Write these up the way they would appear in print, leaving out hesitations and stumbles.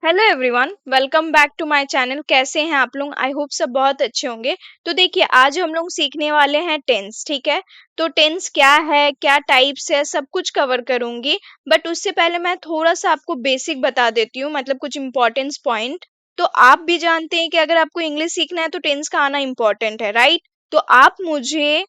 Hello everyone, welcome back to my channel. कैसे हैं आप लोग? आई होप सब बहुत अच्छे होंगे। तो देखिए, आज हम लोग सीखने वाले हैं टेंस। ठीक है, तो टेंस क्या है, क्या टाइप्स है, सब कुछ कवर करूंगी। बट उससे पहले मैं थोड़ा सा आपको बेसिक बता देती हूँ, मतलब कुछ इंपॉर्टेंस पॉइंट। तो आप भी जानते हैं कि अगर आपको इंग्लिश सीखना है तो टेंस का आना इम्पोर्टेंट है, राइट? तो आप मुझे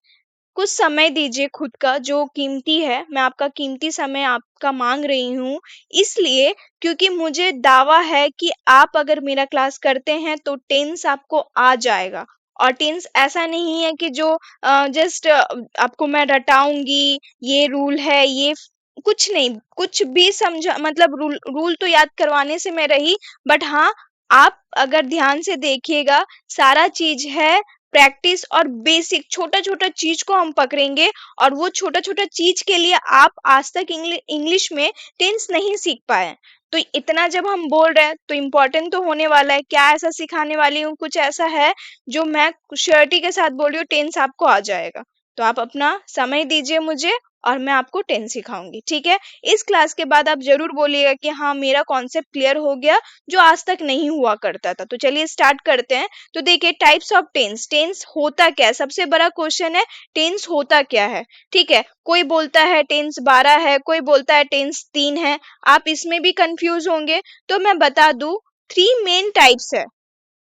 कुछ समय दीजिए खुद का, जो कीमती है। मैं आपका कीमती समय आपका मांग रही हूँ, इसलिए क्योंकि मुझे दावा है कि आप अगर मेरा क्लास करते हैं तो टेंस आपको आ जाएगा। और टेंस ऐसा नहीं है कि जो जस्ट आपको मैं रटाऊंगी, ये रूल है, कुछ नहीं, कुछ भी समझा, मतलब रूल रूल तो याद करवाने से मैं रही। बट हाँ, आप अगर ध्यान से देखिएगा, सारा चीज है प्रैक्टिस और बेसिक। छोटा छोटा चीज को हम पकड़ेंगे, और वो छोटा छोटा चीज के लिए आप आज तक इंग्लिश में टेंस नहीं सीख पाए। तो इतना जब हम बोल रहे हैं तो इम्पोर्टेंट तो होने वाला है। क्या ऐसा सिखाने वाली हूँ, कुछ ऐसा है जो मैं श्योरिटी के साथ बोल रही हूँ, टेंस आपको आ जाएगा। तो आप अपना समय दीजिए मुझे, और मैं आपको टेंस सिखाऊंगी। ठीक है, इस क्लास के बाद आप जरूर बोलिएगा कि हाँ, मेरा कॉन्सेप्ट क्लियर हो गया, जो आज तक नहीं हुआ करता था। तो चलिए स्टार्ट करते हैं। तो देखिए, टाइप्स ऑफ टेंस। टेंस होता क्या है, सबसे बड़ा क्वेश्चन है, टेंस होता क्या है। ठीक है, कोई बोलता है टेंस 12 है, कोई बोलता है टेंस 3 है। आप इसमें भी कंफ्यूज होंगे, तो मैं बता दूं, 3 मेन टाइप्स है: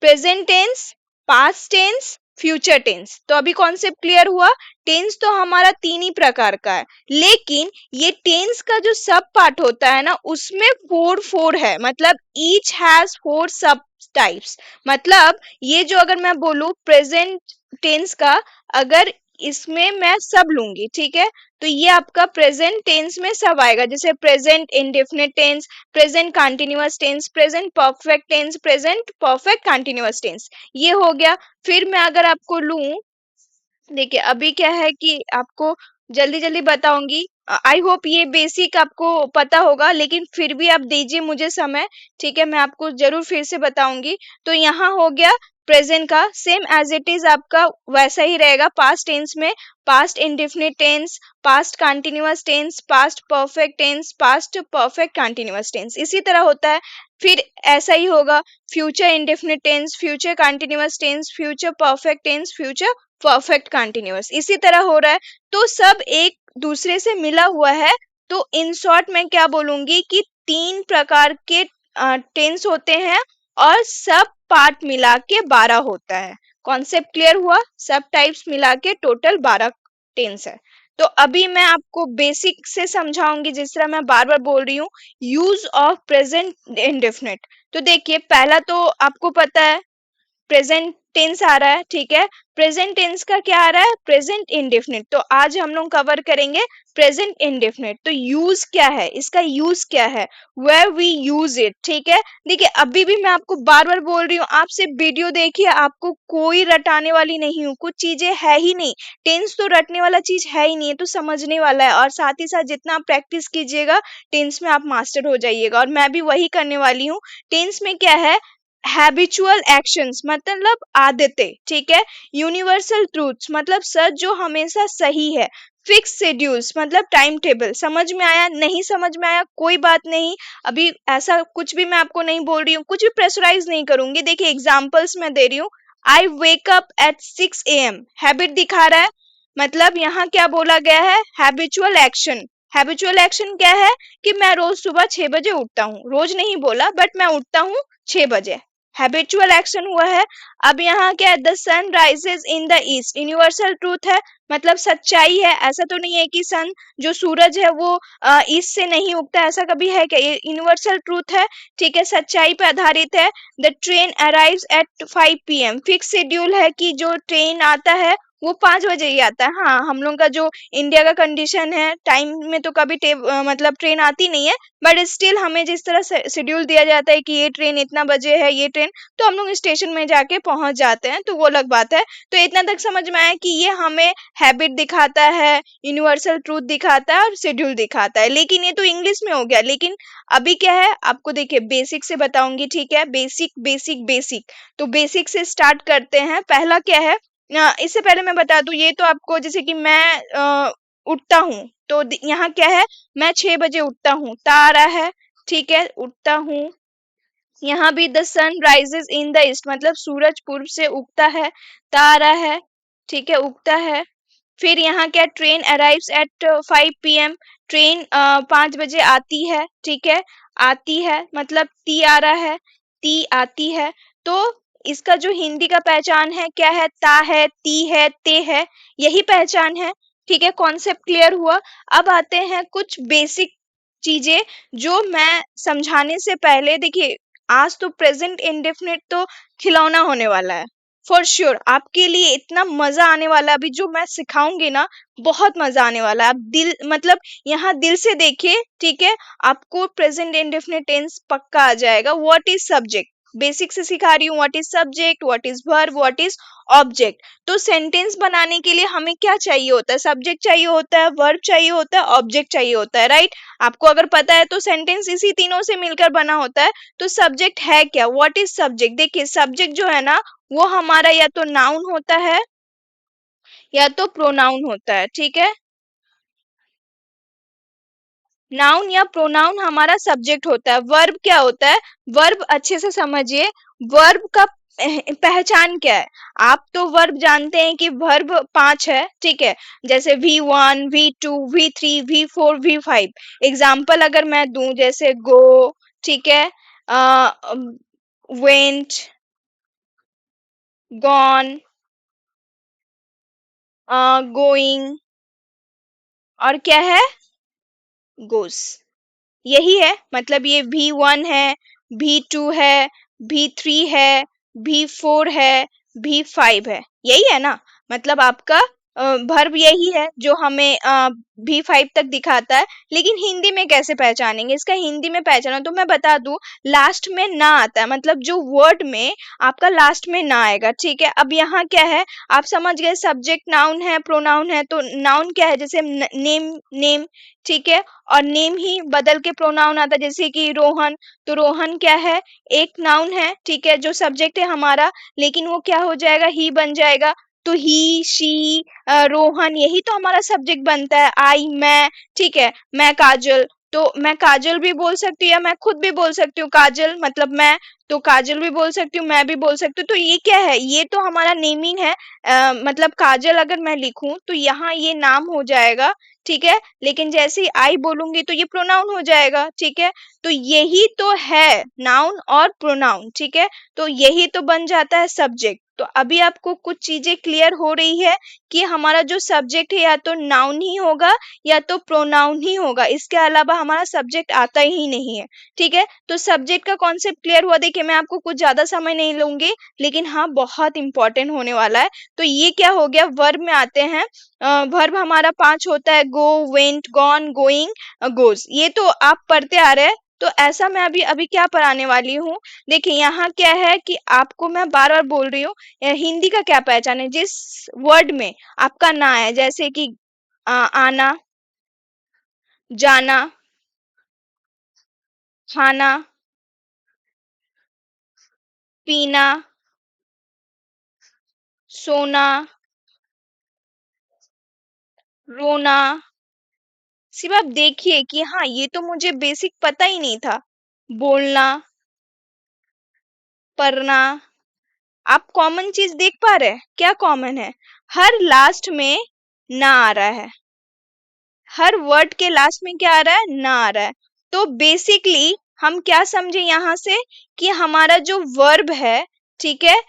present tense, past tense, future tense. तो अभी कॉन्सेप्ट क्लियर हुआ। टेंस तो हमारा 3 ही प्रकार का है, लेकिन ये टेंस का जो सब पार्ट होता है ना, उसमें 4 है, मतलब ईच हैज 4 सब टाइप्स। मतलब ये जो, अगर मैं बोलूं प्रेजेंट टेंस का, अगर इसमें मैं सब लूंगी, ठीक है, तो ये आपका प्रेजेंट टेंस में सब आएगा। जैसे present indefinite tense, present continuous tense, present perfect tense, present perfect continuous tense, ये हो गया। फिर मैं अगर आपको लूं, देखिए अभी क्या है कि आपको जल्दी जल्दी बताऊंगी। आई होप ये बेसिक आपको पता होगा, लेकिन फिर भी आप दीजिए मुझे समय। ठीक है, मैं आपको जरूर फिर से बताऊंगी। तो यहाँ हो गया प्रेजेंट का, सेम एज इट इज आपका वैसा ही रहेगा। पास्ट टेंस में past indefinite tense, past continuous tense, past perfect tense, past perfect continuous tense, इसी तरह होता है। फिर ऐसा ही होगा future indefinite tense, future continuous tense, future perfect tense, future perfect continuous, इसी तरह हो रहा है। तो सब एक दूसरे से मिला हुआ है। तो इन शॉर्ट मैं क्या बोलूंगी कि 3 प्रकार के टेंस होते हैं, और सब पार्ट मिला के 12 होता है। कॉन्सेप्ट क्लियर हुआ? सब टाइप्स मिला के टोटल 12 टेंस है। तो अभी मैं आपको बेसिक से समझाऊंगी, जिस तरह मैं बार बार बोल रही हूँ। Use of present indefinite. तो देखिए, पहला तो आपको पता है प्रेजेंट टेंस आ रहा है, ठीक है। प्रेजेंट टेंस का क्या आ रहा है? Present indefinite. तो आज हम लोग कवर करेंगे प्रेजेंट इंडेफिनिट। तो यूज क्या है, इसका यूज क्या है, वेयर वी यूज इट। ठीक है, देखिए अभी भी मैं आपको बार बार बोल रही हूँ, आप सिर्फ वीडियो देखिए, आपको कोई रटाने वाली नहीं हूँ, कुछ चीजें है ही नहीं। टेंस तो रटने वाला चीज है ही नहीं, है तो समझने वाला है। और साथ ही साथ जितना आप प्रैक्टिस कीजिएगा, टेंस में आप मास्टर हो जाइएगा, और मैं भी वही करने वाली हूँ। टेंस में क्या है? हैबिचुअल एक्शंस, मतलब आदतें, ठीक है। यूनिवर्सल ट्रूथ्स, मतलब सच जो हमेशा सही है। फिक्स शेड्यूल्स, मतलब टाइम टेबल। समझ में आया? नहीं समझ में आया कोई बात नहीं, अभी ऐसा कुछ भी मैं आपको नहीं बोल रही हूँ, कुछ भी प्रेशराइज नहीं करूंगी। देखिए एग्जाम्पल्स मैं दे रही हूँ। I wake up at 6 AM, habit दिखा रहा है। मतलब यहाँ क्या बोला गया है? Habitual action. हैबिचुअल एक्शन क्या है? कि मैं रोज सुबह 6 बजे उठता हूँ। रोज नहीं बोला, बट मैं उठता हूँ 6 बजे। हैबिचुअल एक्शन हुआ है। अब यहाँ क्या है? The sun rises in the east, universal truth है, मतलब सच्चाई है। ऐसा तो नहीं है कि सन, जो सूरज है वो ईस्ट से नहीं उगता, ऐसा कभी है क्या? ये यूनिवर्सल ट्रूथ है, ठीक है, सच्चाई पे आधारित है। The train arrives eight 5 PM, fix schedule है कि जो ट्रेन आता है वो 5 बजे ही आता है। हाँ, हम लोग का जो इंडिया का कंडीशन है, टाइम में तो कभी मतलब ट्रेन आती नहीं है, बट स्टिल हमें जिस तरह शेड्यूल दिया जाता है कि ये ट्रेन इतना बजे है, ये ट्रेन, तो हम लोग स्टेशन में जाके पहुंच जाते हैं, तो वो अलग बात है। तो इतना तक समझ में आया कि ये हमें हैबिट दिखाता है, यूनिवर्सल ट्रूथ दिखाता है, और शेड्यूल दिखाता है। लेकिन ये तो इंग्लिश में हो गया, लेकिन अभी क्या है आपको, देखिए बेसिक से बताऊंगी, ठीक है। बेसिक बेसिक बेसिक, तो बेसिक से स्टार्ट करते हैं। पहला क्या है? इससे पहले मैं बता दूं, ये तो आपको, जैसे कि मैं उठता हूँ, तो यहाँ क्या है? मैं 6 बजे उठता हूँ, ता आ रहा है, ठीक है, उठता हूँ यहाँ भी the sun rises in the east, मतलब सूरज पूर्व से उगता है, तारा है, ठीक है, उगता है। फिर यहाँ क्या, train arrives eight 5 PM, train 5 बजे आती है, ठीक है, आती है मतलब ती आ रहा है, ती आती है। तो इसका जो हिंदी का पहचान है क्या है, ता है, ती है, ते है, यही पहचान है, ठीक है। कॉन्सेप्ट क्लियर हुआ। अब आते हैं कुछ बेसिक चीजें जो मैं समझाने से पहले, देखिए आज तो प्रेजेंट इंडेफिनिट तो खिलौना होने वाला है, फॉर श्योर आपके लिए इतना मजा आने वाला है अभी जो मैं सिखाऊंगी ना, बहुत मजा आने वाला है। आप दिल मतलब यहाँ दिल से देखिए, ठीक है, आपको प्रेजेंट इंडेफिनिट टेंस पक्का आ जाएगा। व्हाट इज सब्जेक्ट, बेसिक से सिखा रही हूँ, what is subject, what is verb, what is object. तो सेंटेंस बनाने के लिए हमें क्या चाहिए होता है, सब्जेक्ट चाहिए होता है, वर्ब चाहिए होता है, ऑब्जेक्ट चाहिए होता है, राइट। आपको अगर पता है तो सेंटेंस इसी तीनों से मिलकर बना होता है। तो सब्जेक्ट है क्या, व्हाट इज सब्जेक्ट, देखिए सब्जेक्ट जो है ना वो हमारा या तो नाउन होता है या तो प्रोनाउन होता है, ठीक है। नाउन या प्रोनाउन हमारा सब्जेक्ट होता है। वर्ब क्या होता है, वर्ब अच्छे से समझिए, वर्ब का पहचान क्या है। आप तो वर्ब जानते हैं कि वर्ब 5 है, ठीक है, जैसे V1, V2, V3, V4, V5। Example अगर मैं दूं, जैसे गो, ठीक है, वेंट, गॉन, गोइंग, और क्या है, गोस, यही है। मतलब ये V1 है, V2 है, V3 है, V4 है, V5 है, यही है ना। मतलब आपका वर्ब यही है जो हमें V5 तक दिखाता है। लेकिन हिंदी में कैसे पहचानेंगे, इसका हिंदी में पहचाना तो मैं बता दूं, लास्ट में ना आता है, मतलब जो वर्ड में आपका लास्ट में ना आएगा, ठीक है। अब यहाँ क्या है, आप समझ गए, सब्जेक्ट नाउन है, प्रोनाउन है। तो नाउन क्या है, जैसे नेम, नेम, ठीक है, और नेम ही बदल के प्रोनाउन आता है, जैसे कि रोहन। तो रोहन क्या है, एक नाउन है, ठीक है, जो सब्जेक्ट है हमारा, लेकिन वो क्या हो जाएगा, ही बन जाएगा। तो ही, शी, रोहन, यही तो हमारा सब्जेक्ट बनता है। आई, मैं, ठीक है, मैं काजल, तो मैं काजल भी बोल सकती हूँ या मैं खुद भी बोल सकती हूँ काजल, मतलब मैं, तो काजल भी बोल सकती हूँ, मैं भी बोल सकती हूँ। तो ये क्या है, ये तो हमारा नेमिंग है। मतलब काजल अगर मैं लिखूं तो यहाँ ये नाम हो जाएगा, ठीक है, लेकिन जैसे ही आई बोलूंगी तो ये प्रोनाउन हो जाएगा, ठीक है। तो यही तो है नाउन और प्रोनाउन, ठीक है। तो यही तो बन जाता है सब्जेक्ट। तो अभी आपको कुछ चीजें क्लियर हो रही है कि हमारा जो सब्जेक्ट है या तो नाउन ही होगा या तो प्रोनाउन ही होगा, इसके अलावा हमारा सब्जेक्ट आता ही नहीं है, ठीक है। तो सब्जेक्ट का कॉन्सेप्ट क्लियर हुआ। देखिए मैं आपको कुछ ज्यादा समय नहीं लूंगी, लेकिन हाँ बहुत इंपॉर्टेंट होने वाला है। तो ये क्या हो गया, वर्ब में आते हैं। वर्ब हमारा 5 होता है, गो, वेंट, गॉन, गोइंग, गोज, ये तो आप पढ़ते आ रहे हैं। तो ऐसा मैं अभी अभी क्या पढ़ाने वाली हूँ, देखिए यहाँ क्या है कि आपको मैं बार बार बोल रही हूँ, हिंदी का क्या पहचान है, जिस वर्ड में आपका ना है, जैसे कि आना, जाना, खाना, पीना, सोना, रोना। सिर्फ आप देखिए कि हाँ ये तो मुझे बेसिक पता ही नहीं था। बोलना, पढ़ना, आप कॉमन चीज देख पा रहे हैं, क्या कॉमन है, हर लास्ट में ना आ रहा है, हर वर्ड के लास्ट में क्या आ रहा है, ना आ रहा है। तो बेसिकली हम क्या समझे यहाँ से कि हमारा जो वर्ब है, ठीक है,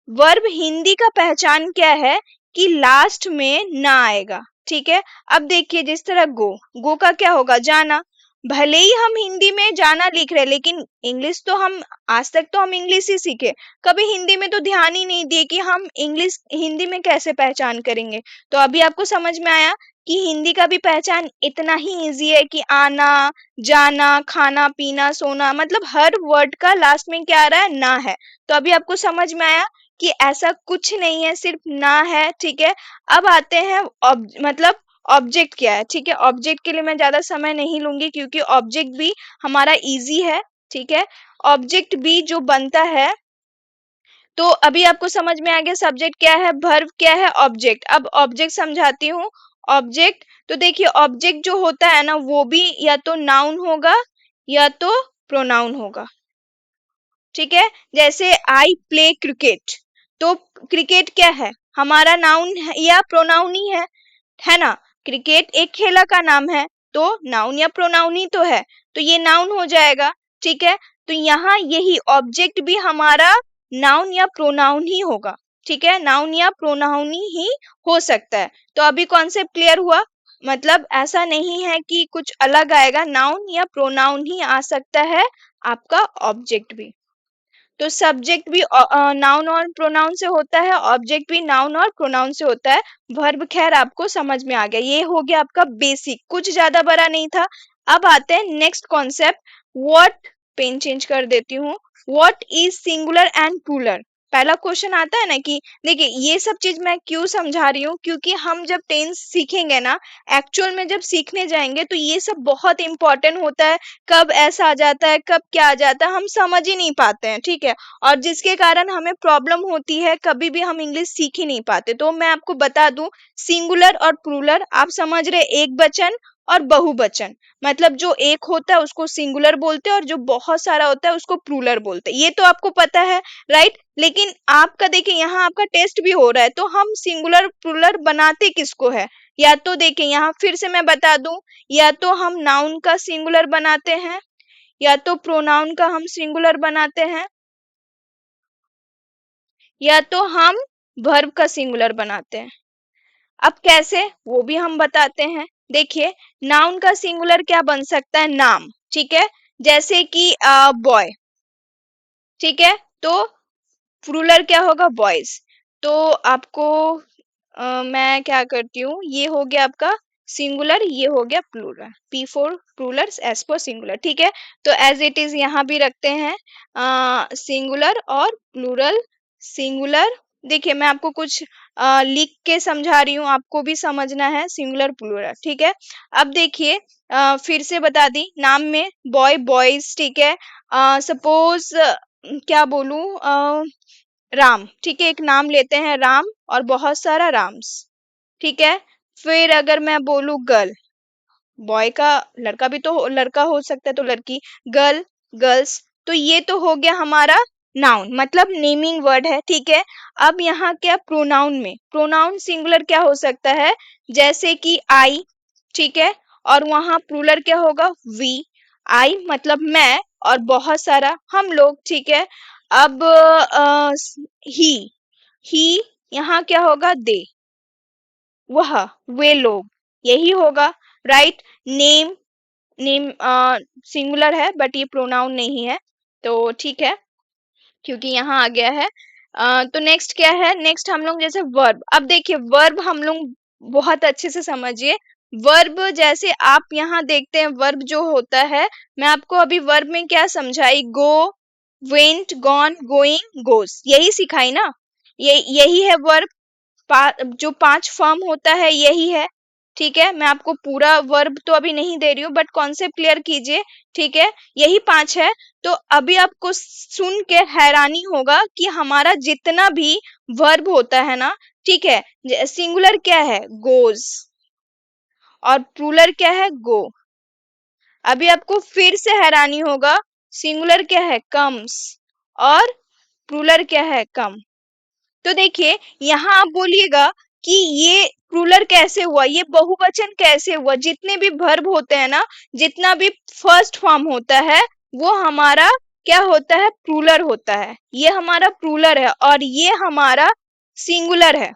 वर्ब हिंदी का पहचान क्या है कि लास्ट में ना आएगा, ठीक है। अब देखिए जिस तरह गो, गो का क्या होगा, जाना। भले ही हम हिंदी में जाना लिख रहे हैं, लेकिन इंग्लिश तो हम आज तक तो हम इंग्लिश ही सीखे, कभी हिंदी में तो ध्यान ही नहीं दिए कि हम इंग्लिश हिंदी में कैसे पहचान करेंगे। तो अभी आपको समझ में आया कि हिंदी का भी पहचान इतना ही इजी है कि आना, जाना, खाना, पीना, सोना, मतलब हर वर्ड का लास्ट में क्या आ रहा है, ना है। तो अभी आपको समझ में आया कि ऐसा कुछ नहीं है, सिर्फ ना है, ठीक है। अब आते हैं मतलब ऑब्जेक्ट क्या है, ठीक है। ऑब्जेक्ट के लिए मैं ज्यादा समय नहीं लूंगी क्योंकि ऑब्जेक्ट भी हमारा इजी है, ठीक है। ऑब्जेक्ट भी जो बनता है, तो अभी आपको समझ में आ गया सब्जेक्ट क्या है, वर्ब क्या है, ऑब्जेक्ट। अब ऑब्जेक्ट समझाती हूँ। ऑब्जेक्ट, तो देखिए ऑब्जेक्ट जो होता है ना वो भी या तो नाउन होगा या तो प्रोनाउन होगा, ठीक है। जैसे आई प्ले क्रिकेट, तो क्रिकेट क्या है, हमारा नाउन या प्रोनाउन ही है ना। क्रिकेट एक खेला का नाम है, तो नाउन या प्रोनाउन ही तो है, तो ये नाउन हो जाएगा। ठीक है, तो यहाँ यही ऑब्जेक्ट भी हमारा नाउन या प्रोनाउन ही होगा। ठीक है, नाउन या प्रोनाउन ही हो सकता है। तो अभी कॉन्सेप्ट क्लियर हुआ, मतलब ऐसा नहीं है कि कुछ अलग आएगा, नाउन या प्रोनाउन ही आ सकता है, आपका ऑब्जेक्ट भी। तो सब्जेक्ट भी नाउन और प्रोनाउन से होता है, ऑब्जेक्ट भी नाउन और प्रोनाउन से होता है। वर्ब खैर आपको समझ में आ गया, ये हो गया आपका बेसिक, कुछ ज्यादा बड़ा नहीं था। अब आते हैं next concept, what, pen change कर देती हूँ, what is singular and plural. पहला क्वेश्चन आता है ना कि देखिए ये सब चीज मैं क्यों समझा रही हूँ, क्योंकि हम जब टेंस सीखेंगे ना, एक्चुअल में जब सीखने जाएंगे तो ये सब बहुत इंपॉर्टेंट होता है। कब ऐसा आ जाता है, कब क्या आ जाता है, हम समझ ही नहीं पाते हैं। ठीक है, और जिसके कारण हमें प्रॉब्लम होती है, कभी भी हम इंग्लिश सीख ही नहीं पाते। तो मैं आपको बता दूं, सिंगुलर और प्लूरल आप समझ रहे, एक वचन और बहुवचन, मतलब जो एक होता है उसको सिंगुलर बोलते हैं और जो बहुत सारा होता है उसको प्लूरल बोलते हैं, ये तो आपको पता है, राइट। लेकिन आपका देखिए यहाँ आपका टेस्ट भी हो रहा है, तो हम सिंगुलर प्लूरल बनाते किसको है, या तो देखिए यहाँ फिर से मैं बता दूं, या तो हम नाउन का सिंगुलर बनाते हैं, या तो प्रोनाउन का हम सिंगुलर बनाते हैं, या तो हम वर्ब का सिंगुलर बनाते हैं। अब कैसे, वो भी हम बताते हैं। देखिए नाउन का सिंगुलर क्या बन सकता है, नाम। ठीक है, जैसे कि बॉय। ठीक है, तो प्लूरल क्या होगा, बॉयज। तो आपको मैं क्या करती हूँ, ये हो गया आपका सिंगुलर, ये हो गया plural, P for plural, S for singular. ठीक है, तो एज इट इज यहाँ भी रखते हैं सिंगुलर और प्लूरल। सिंगुलर, देखिए मैं आपको कुछ लिख के समझा रही हूँ, आपको भी समझना है सिंगुलर प्लूरल। ठीक है, अब देखिए फिर से बता दी, नाम में बॉय बॉयज। ठीक है, सपोज क्या बोलूं, राम। ठीक है, एक नाम लेते हैं राम और बहुत सारा राम्स। ठीक है, फिर अगर मैं बोलूं गर्ल, बॉय का, लड़का भी तो लड़का हो सकता है तो लड़की, गर्ल, गर्ल्स, तो ये तो हो गया हमारा नाउन, मतलब नेमिंग वर्ड है। ठीक है, अब यहाँ क्या प्रोनाउन में, प्रोनाउन सिंगुलर क्या हो सकता है, जैसे कि आई। ठीक है, और वहां प्लूरल क्या होगा, वी। आई मतलब मैं और बहुत सारा हम लोग। ठीक है, अब ही यहाँ क्या होगा, दे, वह, वे लोग, यही होगा, राइट। नेम, नेम सिंगुलर है बट ये प्रोनाउन नहीं है, तो ठीक है, क्योंकि यहाँ आ गया है। तो नेक्स्ट क्या है, नेक्स्ट हम लोग जैसे वर्ब। अब देखिए वर्ब हम लोग बहुत अच्छे से समझिए, वर्ब जैसे आप यहाँ देखते हैं, वर्ब जो होता है, मैं आपको अभी वर्ब में क्या समझाई, गो, वेंट, गॉन, गोइंग, गोस, यही सिखाई ना, यही है वर्ब। जो 5 फॉर्म होता है यही है। ठीक है, मैं आपको पूरा वर्ब तो अभी नहीं दे रही हूँ, बट कॉन्सेप्ट क्लियर कीजिए। ठीक है, यही 5 है। तो अभी आपको सुन के हैरानी होगा कि हमारा जितना भी वर्ब होता है ना, ठीक है, सिंगुलर क्या है, गोज, और प्लूरल क्या है, गो। अभी आपको फिर से हैरानी होगा, सिंगुलर क्या है, कम्स, और प्लूरल क्या है, कम। तो देखिए यहाँ आप बोलिएगा कि ये प्लूरल कैसे हुआ, ये बहुवचन कैसे हुआ, जितने भी वर्ब होते हैं ना, जितना भी फर्स्ट फॉर्म होता है, वो हमारा क्या होता है, प्लूरल होता है। ये हमारा प्लूरल है और ये हमारा सिंगुलर है।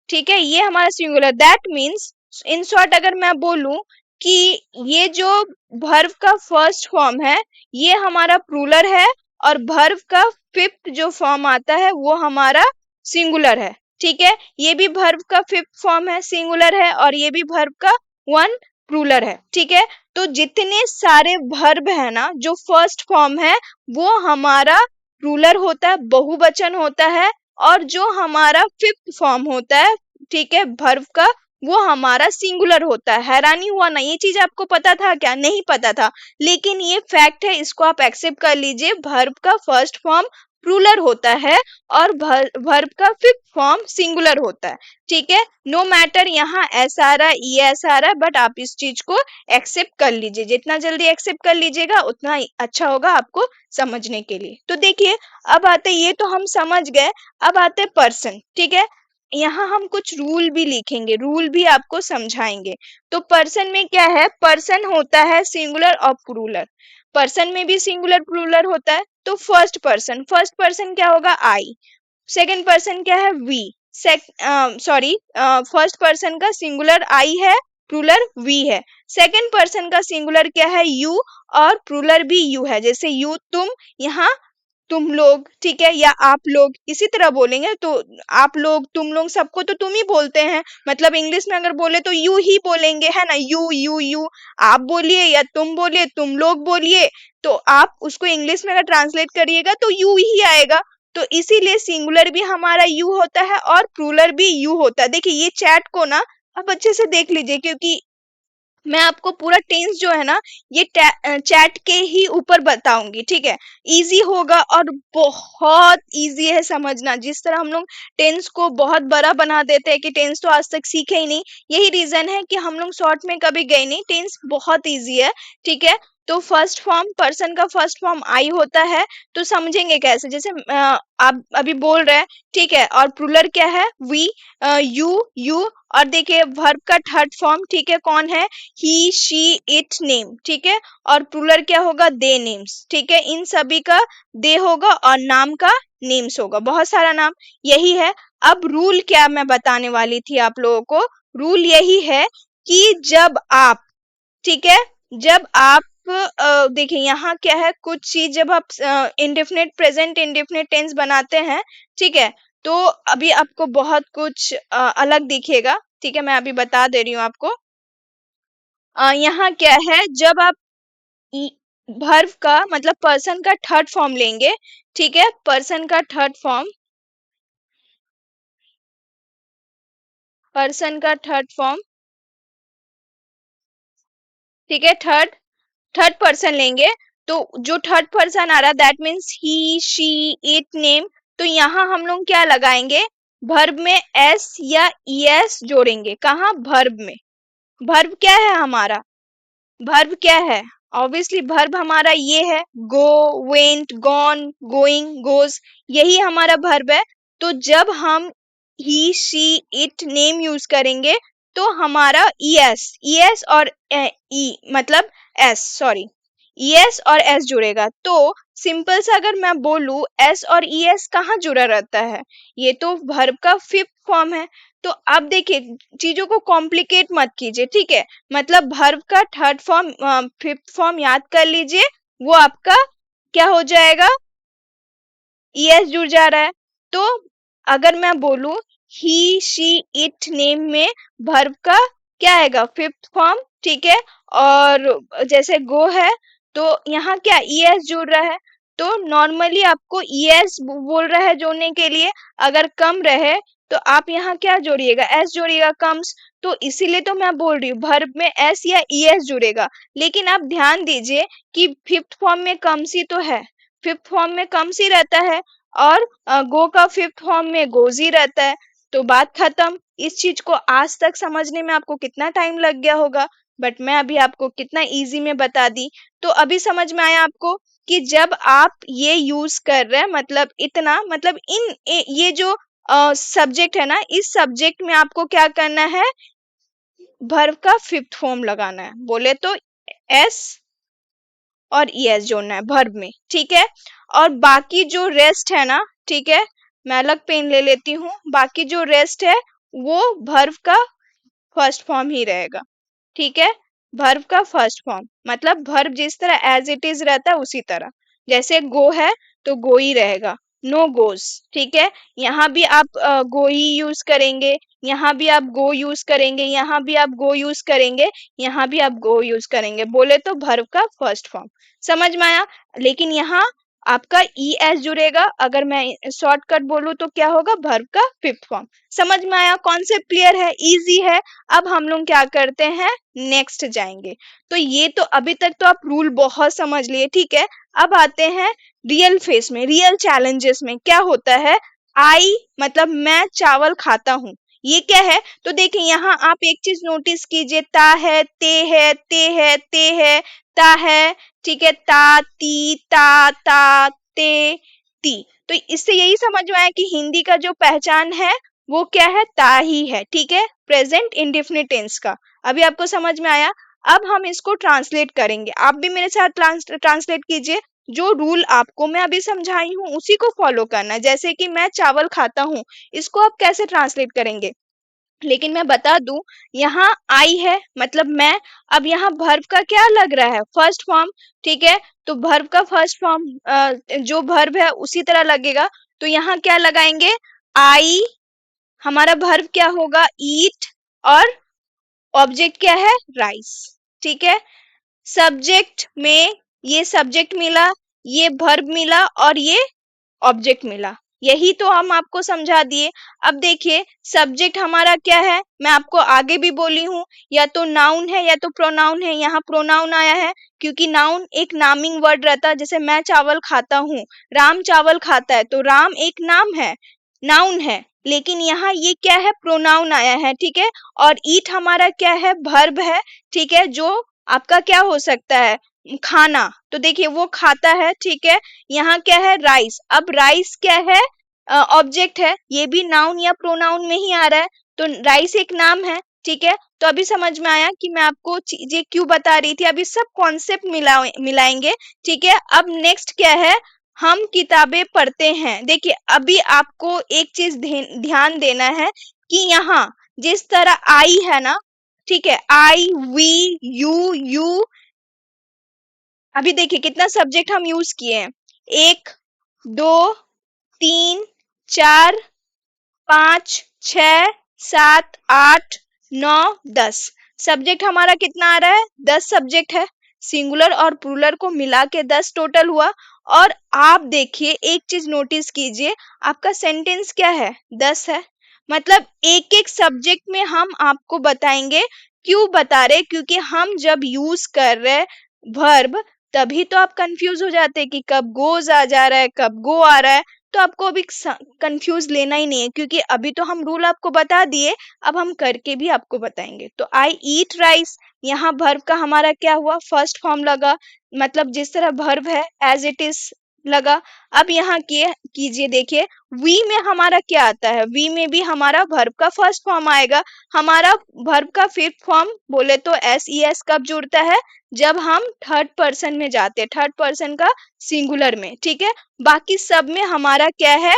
ठीक है, ये हमारा singular, that means in short अगर मैं बोलूं कि ये जो वर्ब का फर्स्ट फॉर्म है ये हमारा प्लूरल है, और वर्ब का फिफ्थ जो फॉर्म आता है वो हमारा सिंगुलर है। ठीक है, ये भी वर्ब का फिफ्थ फॉर्म है, सिंगुलर है, और ये भी वर्ब का वन प्लूरल है। ठीक है, तो जितने सारे वर्ब है ना जो फर्स्ट फॉर्म है वो हमारा प्लूरल होता है, बहुवचन होता है, और जो हमारा फिफ्थ फॉर्म होता है, ठीक है, वर्ब का, वो हमारा सिंगुलर होता है। हैरानी हुआ ना, ये चीज आपको पता था क्या, नहीं पता था, लेकिन ये फैक्ट है, इसको आप एक्सेप्ट कर लीजिए, वर्ब का फर्स्ट फॉर्म प्लूरल होता है और वर्ब का फिफ्थ फॉर्म सिंगुलर होता है। ठीक है, नो मैटर यहाँ एस आ रहा है, एस आ रहा है, बट आप इस चीज को एक्सेप्ट कर लीजिए। जितना जल्दी एक्सेप्ट कर लीजिएगा उतना अच्छा होगा आपको समझने के लिए। तो देखिए, अब आते, ये तो हम समझ गए, अब आते पर्सन। ठीक है, यहाँ हम कुछ रूल भी लिखेंगे, रूल भी आपको समझाएंगे। तो पर्सन में क्या है, पर्सन होता है सिंगुलर और प्लूरल। पर्सन में भी सिंगुलर प्लूरल होता है। तो फर्स्ट पर्सन, फर्स्ट पर्सन क्या होगा, आई। सेकंड पर्सन क्या है, वी। सॉरी, फर्स्ट पर्सन का सिंगुलर आई है, प्लूरल वी है। सेकंड पर्सन का सिंगुलर क्या है, यू, और प्लूरल भी यू है। जैसे यू तुम, यहाँ तुम लोग। ठीक है, या आप लोग, इसी तरह बोलेंगे। तो आप लोग, तुम लोग, सबको तो तुम ही बोलते हैं, मतलब इंग्लिश में अगर बोले तो यू ही बोलेंगे, है ना, यू यू यू। आप बोलिए या तुम बोलिए, तुम लोग बोलिए, तो आप उसको इंग्लिश में अगर ट्रांसलेट करिएगा तो यू ही आएगा। तो इसीलिए सिंगुलर भी हमारा यू होता है और प्लूरल भी यू होता है। देखिए, ये चैट को ना आप अच्छे से देख लीजिए, क्योंकि मैं आपको पूरा टेंस जो है ना, ये चैट के ही ऊपर बताऊंगी। ठीक है, इजी होगा और बहुत इजी है समझना। जिस तरह हम लोग टेंस को बहुत बड़ा बना देते हैं कि टेंस तो आज तक सीखे ही नहीं, यही रीजन है कि हम लोग शॉर्ट में कभी गए नहीं। टेंस बहुत इजी है। ठीक है, तो फर्स्ट फॉर्म, पर्सन का फर्स्ट फॉर्म आई होता है। तो समझेंगे कैसे, जैसे आप अभी बोल रहे हैं। ठीक है, और प्लूरल क्या है, वी, यू यू। और देखिए वर्ब का थर्ड फॉर्म, ठीक है, कौन है, ही शी इट नेम। ठीक है, और प्लूरल क्या होगा, दे नेम्स। ठीक है, इन सभी का दे होगा और नाम का नेम्स होगा, बहुत सारा नाम, यही है। अब रूल क्या मैं बताने वाली थी आप लोगों को, रूल यही है कि जब आप, ठीक है, जब आप देखिए यहाँ क्या है, कुछ चीज जब आप इंडेफिनिट प्रेजेंट इंडेफिनिट टेंस बनाते हैं। ठीक है, तो अभी आपको बहुत कुछ अलग दिखेगा। ठीक है, मैं अभी बता दे रही हूँ आपको। यहाँ क्या है, जब आप वर्ब का मतलब पर्सन का थर्ड फॉर्म लेंगे। ठीक है, पर्सन का थर्ड फॉर्म, पर्सन का थर्ड फॉर्म, ठीक है, थर्ड, थर्ड पर्सन लेंगे। तो जो थर्ड पर्सन आ रहा, that means he she it name. तो यहाँ हम लोग क्या लगाएंगे, वर्ब में एस या ईएस जोड़ेंगे। कहाँ, वर्ब में। वर्ब क्या है हमारा, वर्ब क्या है, ऑब्वियसली वर्ब हमारा ये है, गो, वेंट, गॉन, गोइंग, गोज, यही हमारा वर्ब है। तो जब हम ही शी इट नेम यूज करेंगे तो हमारा ईएस, ईएस और ई मतलब एस, सॉरी, ईएस और एस जुड़ेगा। तो सिंपल सा अगर मैं बोलूं, एस और ईएस कहाँ जुड़ा रहता है, ये तो वर्ब का फिफ्थ फॉर्म है। तो अब देखिए, चीजों को कॉम्प्लिकेट मत कीजिए। ठीक है, मतलब वर्ब का थर्ड फॉर्म, फिफ्थ फॉर्म याद कर लीजिए, वो आपका क्या हो जाएगा, ईएस जुड़ जा रहा है। तो अगर मैं बोलूं ही शी इट नेम में वर्ब का क्या आएगा, फिफ्थ फॉर्म। ठीक है, और जैसे गो है तो यहाँ क्या ईएस जुड़ रहा है। तो नॉर्मली आपको ईएस बोल रहा है जोड़ने के लिए, अगर कम रहे तो आप यहाँ क्या जोड़िएगा, एस जोड़िएगा, कम्स। तो इसीलिए तो मैं बोल रही हूँ वर्ब में एस या ईएस जुड़ेगा। लेकिन आप ध्यान दीजिए कि फिफ्थ फॉर्म में कम्स ही तो है, फिफ्थ फॉर्म में कम्स ही रहता है, और गो का फिफ्थ फॉर्म में गोज ही रहता है। तो बात खत्म। इस चीज को आज तक समझने में आपको कितना टाइम लग गया होगा, बट मैं अभी आपको कितना इजी में बता दी। तो अभी समझ में आया आपको कि जब आप ये यूज कर रहे हैं, मतलब इतना, मतलब ये जो सब्जेक्ट है ना, इस सब्जेक्ट में आपको क्या करना है, वर्ब का फिफ्थ फॉर्म लगाना है। बोले तो एस और ईएस जोड़ना है वर्ब में। ठीक है, और बाकी जो रेस्ट है ना, ठीक है, मैं अलग पेन ले लेती हूँ, बाकी जो रेस्ट है वो वर्ब का फर्स्ट फॉर्म ही रहेगा। ठीक है, वर्ब का फर्स्ट फॉर्म, मतलब वर्ब जिस तरह एज इट इज रहता है उसी तरह। जैसे गो है तो गो ही रहेगा, नो गोज। ठीक है, यहाँ भी आप गो ही यूज करेंगे, यहाँ भी आप गो यूज करेंगे, यहाँ भी आप गो यूज करेंगे, यहाँ भी आप गो यूज करेंगे। बोले तो वर्ब का फर्स्ट फॉर्म। समझ में आया। लेकिन यहाँ आपका ES जुड़ेगा। अगर मैं शॉर्टकट बोलूं तो क्या होगा, वर्ब का फिफ्थ फॉर्म। समझ में आया, कॉन्सेप्ट क्लियर है, इजी है। अब हम लोग क्या करते हैं, नेक्स्ट जाएंगे। तो ये तो अभी तक तो आप रूल बहुत समझ लिए, ठीक है। अब आते हैं रियल फेस में, रियल चैलेंजेस में क्या होता है। आई मतलब मैं चावल खाता हूँ, ये क्या है। तो देखिए यहाँ आप एक चीज नोटिस कीजिए, ता है, ते है, ते है, ते है, ता है, ठीक है, ता, ती, ता, ता, ते, ती। तो इससे यही समझ में आया कि हिंदी का जो पहचान है वो क्या है, ता ही है, ठीक है, प्रेजेंट इंडेफिनिट टेंस का। अभी आपको समझ में आया। अब हम इसको ट्रांसलेट करेंगे, आप भी मेरे साथ ट्रांसलेट कीजिए। जो रूल आपको मैं अभी समझाई हूँ उसी को फॉलो करना है। जैसे कि मैं चावल खाता हूँ, इसको आप कैसे ट्रांसलेट करेंगे। लेकिन मैं बता दूं, यहाँ आई है मतलब मैं। अब यहाँ वर्ब का क्या लग रहा है, फर्स्ट फॉर्म, ठीक है। तो वर्ब का फर्स्ट फॉर्म जो वर्ब है उसी तरह लगेगा। तो यहाँ क्या लगाएंगे, आई, हमारा वर्ब क्या होगा, ईट, और ऑब्जेक्ट क्या है, राइस, ठीक है। सब्जेक्ट में ये सब्जेक्ट मिला, ये वर्ब मिला, और ये ऑब्जेक्ट मिला। यही तो हम आपको समझा दिए। अब देखिए सब्जेक्ट हमारा क्या है, मैं आपको आगे भी बोली हूँ, या तो नाउन है या तो प्रोनाउन है। यहाँ प्रोनाउन आया है क्योंकि नाउन एक नामिंग वर्ड रहता है। जैसे मैं चावल खाता हूँ, राम चावल खाता है, तो राम एक नाम है, नाउन है। लेकिन यहाँ ये क्या है, प्रोनाउन आया है, ठीक है। और ईट हमारा क्या है, वर्ब है, ठीक है, जो आपका क्या हो सकता है, खाना। तो देखिए वो खाता है, ठीक है। यहाँ क्या है, राइस। अब राइस क्या है, ऑब्जेक्ट है, ये भी नाउन या प्रोनाउन में ही आ रहा है। तो राइस एक नाम है, ठीक है। तो अभी समझ में आया कि मैं आपको चीजें क्यों बता रही थी। अभी सब कॉन्सेप्ट मिलाएंगे, ठीक है। अब नेक्स्ट क्या है, हम किताबें पढ़ते हैं। देखिए अभी आपको एक चीज ध्यान देना है कि यहाँ जिस तरह आई है ना, ठीक है, आई, वी, यू, अभी देखिए कितना सब्जेक्ट हम यूज किए हैं, एक, दो, तीन, चार, पाँच, छ, सात, आठ, नौ, 10। सब्जेक्ट हमारा कितना आ रहा है, 10 सब्जेक्ट है। सिंगुलर और प्लूरल को मिला के 10 टोटल हुआ। और आप देखिए एक चीज नोटिस कीजिए, आपका सेंटेंस क्या है, 10 है। मतलब एक एक सब्जेक्ट में हम आपको बताएंगे। क्यों बता रहे, क्योंकि हम जब यूज कर रहे वर्ब, तभी तो आप कंफ्यूज हो जाते हैं कि कब गोज आ जा रहा है, कब गो आ रहा है। तो आपको अभी कंफ्यूज लेना ही नहीं है, क्योंकि अभी तो हम रूल आपको बता दिए। अब हम करके भी आपको बताएंगे। तो आई ईट राइस, यहाँ वर्ब का हमारा क्या हुआ, फर्स्ट फॉर्म लगा, मतलब जिस तरह वर्ब है एज इट इज लगा। अब यहाँ कीजिए, देखिए वी में हमारा क्या आता है, वी में भी हमारा वर्ब का फर्स्ट फॉर्म आएगा। हमारा वर्ब का फिफ्थ फॉर्म बोले तो SES कब जुड़ता है, जब हम थर्ड पर्सन में जाते हैं, थर्ड पर्सन का सिंगुलर में, ठीक है। बाकी सब में हमारा क्या है,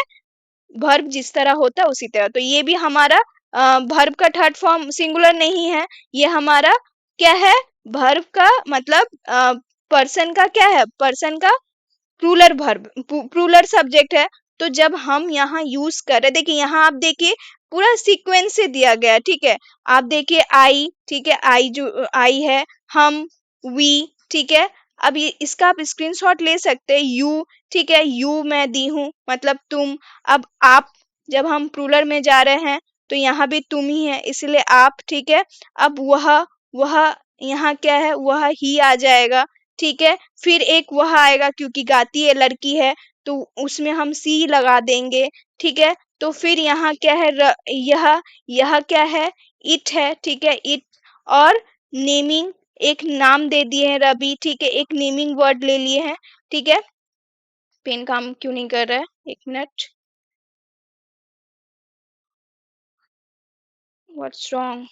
वर्ब जिस तरह होता है उसी तरह। तो ये भी हमारा वर्ब का थर्ड फॉर्म सिंगुलर नहीं है, ये हमारा क्या है, वर्ब का मतलब पर्सन का क्या है, पर्सन का प्लूरल वर्ब, प्लूरल सब्जेक्ट है। तो जब हम यहाँ यूज कर रहे, देखिए यहाँ आप देखिए पूरा सीक्वेंस से दिया गया है, ठीक है। आप देखिए आई, ठीक है, आई जो आई है, हम, वी, ठीक है। अब ये इसका आप स्क्रीनशॉट ले सकते हैं, यू, ठीक है, यू मैं दी हूँ मतलब तुम। अब आप, जब हम प्लूरल में जा रहे हैं तो यहाँ भी तुम ही है, इसलिए आप, ठीक है। अब वह यहाँ क्या है, वह ही आ जाएगा, ठीक है। फिर एक वह आएगा क्योंकि गाती है, लड़की है, तो उसमें हम सी लगा देंगे, ठीक है। तो फिर यहाँ क्या है, यह क्या है, इट है, ठीक है, इट। और नेमिंग, एक नाम दे दिए हैं रवि, ठीक है, एक नेमिंग वर्ड ले लिए हैं, ठीक है। पेन काम क्यों नहीं कर रहा है, एक मिनट, व्हाट्स रॉन्ग।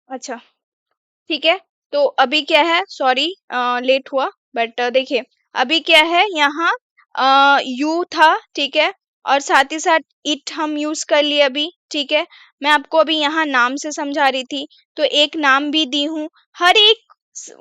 अच्छा, ठीक है। तो अभी क्या है, सॉरी लेट हुआ, बट देखिए अभी क्या है यहाँ, यू था, ठीक है, और साथ ही साथ इट हम यूज कर लिए अभी, ठीक है। मैं आपको अभी यहाँ नाम से समझा रही थी, तो एक नाम भी दी हूँ। हर एक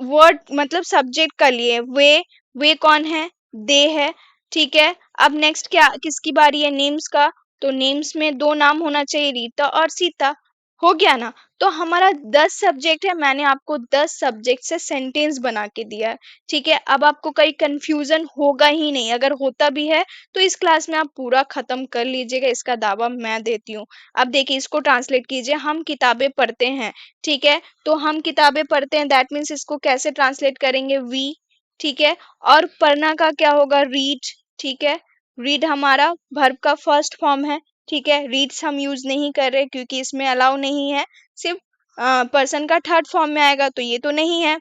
वर्ड मतलब सब्जेक्ट का लिए वे कौन है, दे है, ठीक है। अब नेक्स्ट क्या किसकी बारी है, नेम्स का। तो नेम्स में दो नाम होना चाहिए, रीता और सीता। हो गया ना। तो हमारा 10 सब्जेक्ट है, मैंने आपको 10 सब्जेक्ट से सेंटेंस बना के दिया है, ठीक है। अब आपको कहीं कंफ्यूजन होगा ही नहीं, अगर होता भी है तो इस क्लास में आप पूरा खत्म कर लीजिएगा, इसका दावा मैं देती हूँ। अब देखिए इसको ट्रांसलेट कीजिए, हम किताबें पढ़ते हैं, ठीक है। तो हम किताबें पढ़ते हैं, दैट मीन्स इसको कैसे ट्रांसलेट करेंगे, वी, ठीक है। और पढ़ना का क्या होगा, रीड, ठीक है। रीड हमारा वर्ब का फर्स्ट फॉर्म है, ठीक है। रीड्स हम यूज नहीं कर रहे क्योंकि इसमें अलाउ नहीं है, सिर्फ पर्सन का थर्ड फॉर्म में आएगा, तो ये तो नहीं है।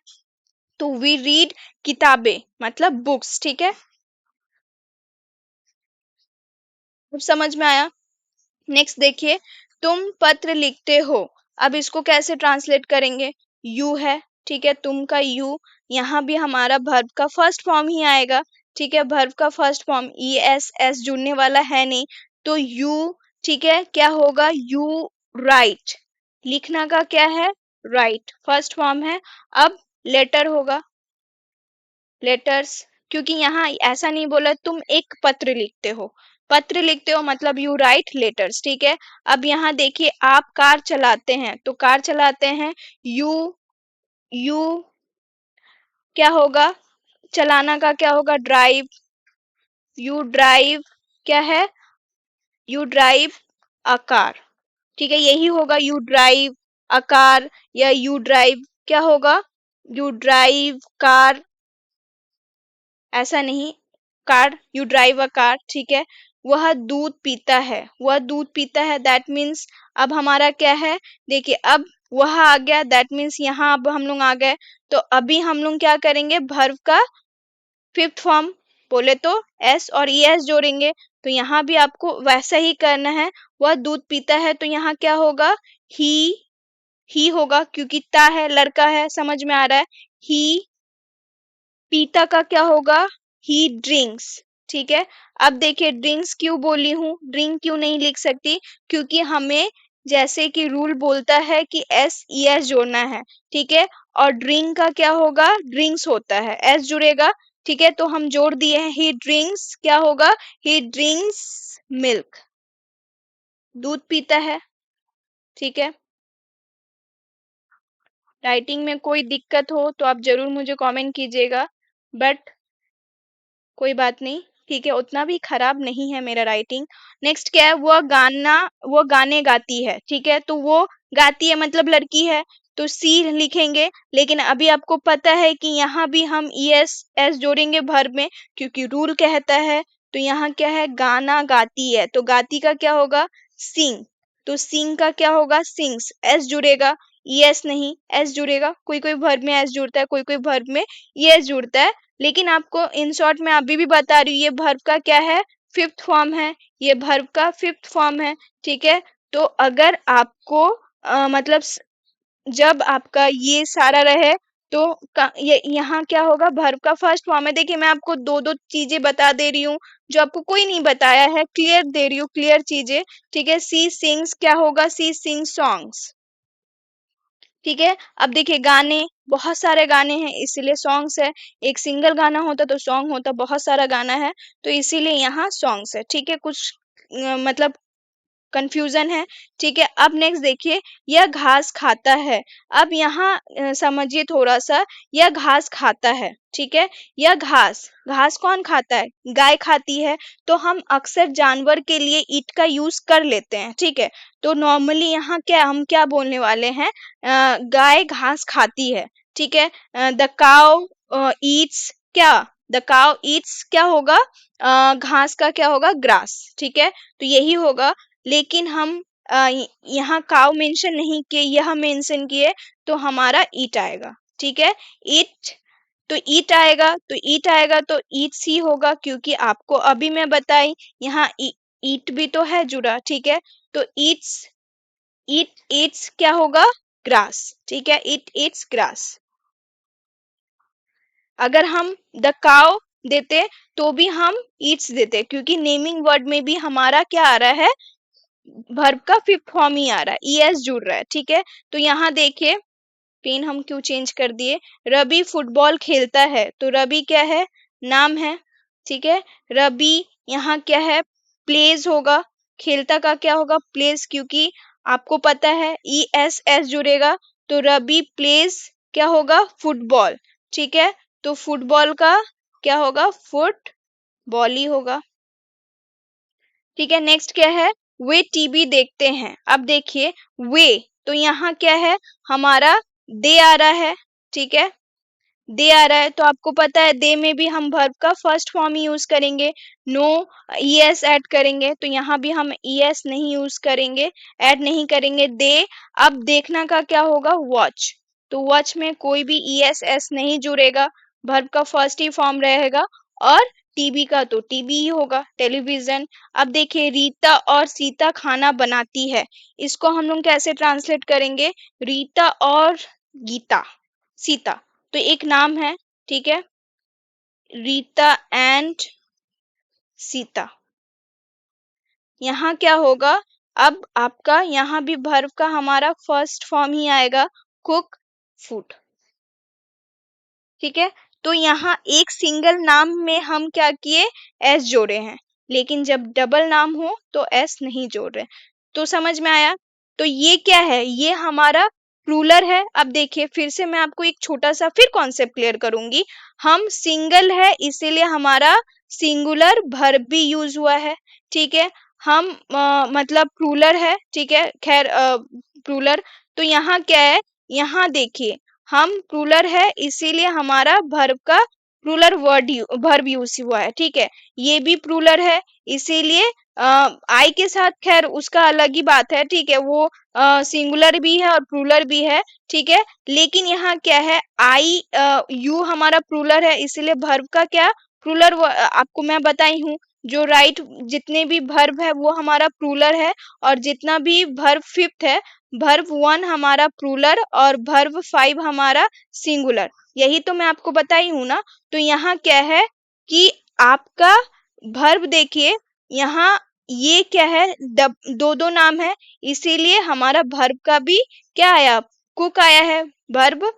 तो वी रीड किताबें मतलब बुक्स, ठीक है। अब समझ में आया। नेक्स्ट देखिए, तुम पत्र लिखते हो। अब इसको कैसे ट्रांसलेट करेंगे, यू है, ठीक है, तुम का यू। यहाँ भी हमारा वर्ब का फर्स्ट फॉर्म ही आएगा, ठीक है। वर्ब का first form E S, S जुड़ने वाला है नहीं, तो यू, ठीक है। क्या होगा, यू राइट, लिखना का क्या है, राइट, फर्स्ट फॉर्म है। अब लेटर होगा, लेटर्स, क्योंकि यहाँ ऐसा नहीं बोला तुम एक पत्र लिखते हो, पत्र लिखते हो मतलब यू राइट लेटर्स, ठीक है। अब यहाँ देखिए आप कार चलाते हैं, तो कार चलाते हैं, यू यू क्या होगा, चलाना का क्या होगा, ड्राइव, यू ड्राइव, क्या है, यू ड्राइव अ कार, ठीक है। यही होगा, यू ड्राइव अ कार, या यू ड्राइव क्या होगा, यू ड्राइव कार, ऐसा नहीं, car, you drive a car, ठीक है। वह दूध पीता है, वह दूध पीता है, दैट मीन्स अब हमारा क्या है, देखिए अब वह आ गया, दैट मीन्स यहाँ अब हम लोग आ गए। तो अभी हम लोग क्या करेंगे, वर्ब का फिफ्थ फॉर्म बोले तो एस और ई एस जोड़ेंगे, तो यहाँ भी आपको वैसा ही करना है। वह दूध पीता है, तो यहाँ क्या होगा, ही होगा, क्योंकि ता है, लड़का है, समझ में आ रहा है। ही, पीता का क्या होगा, ही ड्रिंक्स, ठीक है। अब देखिए ड्रिंक्स क्यों बोली हूँ, ड्रिंक क्यों नहीं लिख सकती, क्योंकि हमें जैसे कि रूल बोलता है कि एस ई एस जोड़ना है, ठीक है। और ड्रिंक का क्या होगा, ड्रिंक्स होता है, एस जुड़ेगा, ठीक है। तो हम जोड़ दिए हैं, ही ड्रिंक्स क्या होगा, ही ड्रिंक्स मिल्क, दूध पीता है, ठीक है। राइटिंग में कोई दिक्कत हो तो आप जरूर मुझे कमेंट कीजिएगा, बट कोई बात नहीं, ठीक है, उतना भी खराब नहीं है मेरा राइटिंग। नेक्स्ट क्या है, वो गाने गाती है, ठीक है। तो वो गाती है मतलब लड़की है, तो सी लिखेंगे। लेकिन अभी आपको पता है कि यहाँ भी हम ई एस एस जोड़ेंगे वर्ब में, क्योंकि रूल कहता है। तो यहाँ क्या है, गाना गाती है, तो गाती का क्या होगा, सिंग, तो सिंग का क्या होगा, सिंग्स, एस जुड़ेगा, ई एस नहीं, एस जुड़ेगा। कोई कोई वर्ब में एस जुड़ता है, कोई कोई वर्ब में ई एस जुड़ता है, लेकिन आपको इन शॉर्ट में अभी भी बता रही हूँ, ये वर्ब का क्या है, फिफ्थ फॉर्म है, ये वर्ब का फिफ्थ फॉर्म है, ठीक है। तो अगर आपको मतलब जब आपका ये सारा रहे, तो ये यहाँ क्या होगा, वर्ब का फर्स्ट फॉर्म है। देखिए मैं आपको दो दो चीजें बता दे रही हूँ जो आपको कोई नहीं बताया है, क्लियर दे रही हूँ, क्लियर चीजें, ठीक है। सी सिंग्स क्या होगा, सी सिंग सॉन्ग्स, ठीक है। अब देखिए गाने, बहुत सारे गाने हैं इसीलिए सॉन्ग्स है, एक सिंगल गाना होता तो सॉन्ग होता, बहुत सारा गाना है तो इसीलिए यहाँ सॉन्ग्स है, ठीक है। कुछ मतलब कंफ्यूजन है, ठीक है। अब नेक्स्ट देखिए, यह घास खाता है। अब यहाँ समझिए थोड़ा सा, यह घास खाता है, ठीक है। यह घास, घास कौन खाता है, गाय खाती है। तो हम अक्सर जानवर के लिए ईट का यूज कर लेते हैं, ठीक है। तो नॉर्मली यहाँ क्या हम क्या बोलने वाले हैं, गाय घास खाती है, ठीक है। द काउ ईट्स क्या, द काउ ईट्स क्या होगा, घास का क्या होगा, ग्रास, ठीक है। तो यही होगा, लेकिन हम यहाँ काउ मेंशन नहीं किए, यह मेंशन किए, तो हमारा ईट आएगा, ठीक है। ईट, तो ईट आएगा, तो ईट आएगा तो ईट्स ही होगा, क्योंकि आपको अभी मैं बताई यहाँ ईट भी तो है जुड़ा, ठीक है। तो ईट्स, ईट ईट्स क्या होगा, ग्रास, ठीक है, ईट ईट्स ग्रास। अगर हम द काउ देते तो भी हम ईट्स देते, क्योंकि नेमिंग वर्ड में भी हमारा क्या आ रहा है, वर्ब का फिफ्थ फॉर्म ही आ रहा है, ईएस जुड़ रहा है। ठीक है, तो यहाँ देखिए पेन हम क्यों चेंज कर दिए, रवि फुटबॉल खेलता है, तो रवि क्या है, नाम है। ठीक है, रवि यहाँ क्या है, प्लेज होगा, खेलता का क्या होगा, प्लेज, क्योंकि आपको पता है ई एस एस जुड़ेगा, तो रवि प्लेज क्या होगा, फुटबॉल। ठीक है, तो फुटबॉल का क्या होगा, फुटबॉल ही होगा। ठीक है, नेक्स्ट क्या है, वे टीवी देखते हैं। अब देखिए वे, तो यहाँ क्या है हमारा, दे आ रहा है। ठीक है, दे आ रहा है, तो आपको पता है दे में भी हम वर्ब का फर्स्ट फॉर्म ही यूज करेंगे, नो ईएस ऐड करेंगे, तो यहाँ भी हम ईएस नहीं यूज करेंगे, ऐड नहीं करेंगे दे। अब देखना का क्या होगा, वॉच, तो वॉच में कोई भी ईएस एस नहीं जुड़ेगा, वर्ब का फर्स्ट ही फॉर्म रहेगा, और टीवी का तो टीवी ही होगा, टेलीविजन। अब देखिए रीता और सीता खाना बनाती है, इसको हम लोग कैसे ट्रांसलेट करेंगे, रीता और गीता, सीता, तो एक नाम है। ठीक है, रीता एंड सीता, यहाँ क्या होगा, अब आपका यहाँ भी वर्ब का हमारा फर्स्ट फॉर्म ही आएगा, कुक, फूड। ठीक है, तो यहाँ एक सिंगल नाम में हम क्या किए, एस जोड़े हैं, लेकिन जब डबल नाम हो तो एस नहीं जोड़ रहे। तो समझ में आया, तो ये क्या है, ये हमारा प्लूरल है। अब देखिए फिर से मैं आपको एक छोटा सा फिर कॉन्सेप्ट क्लियर करूंगी, हम सिंगल है इसीलिए हमारा सिंगुलर वर्ब भी यूज हुआ है। ठीक है, हम मतलब प्लूरल है, ठीक है, खैर प्लूरल, तो यहाँ क्या है, यहाँ देखिए हम प्लूरल है इसीलिए हमारा वर्ब का प्लूरल वर्ब यूज हुआ है। ठीक है, ये भी प्लूरल है इसीलिए आई के साथ, खैर उसका अलग ही बात है। ठीक है, वो सिंगुलर भी है और प्लूरल भी है। ठीक है, लेकिन यहाँ क्या है, आई यू हमारा प्लूरल है इसीलिए वर्ब का क्या, प्लूरल, आपको मैं बताई हूँ, जो राइट जितने भी वर्ब है वो हमारा प्लूरल है, और जितना भी वर्ब फिफ्थ है, वर्ब वन हमारा प्लूरल और वर्ब फाइव हमारा सिंगुलर, यही तो मैं आपको बताई हूँ ना। तो यहाँ क्या है कि आपका वर्ब देखिए, यहाँ ये क्या है, दो दो नाम है इसीलिए हमारा वर्ब का भी क्या आया, कुक आया है, वर्ब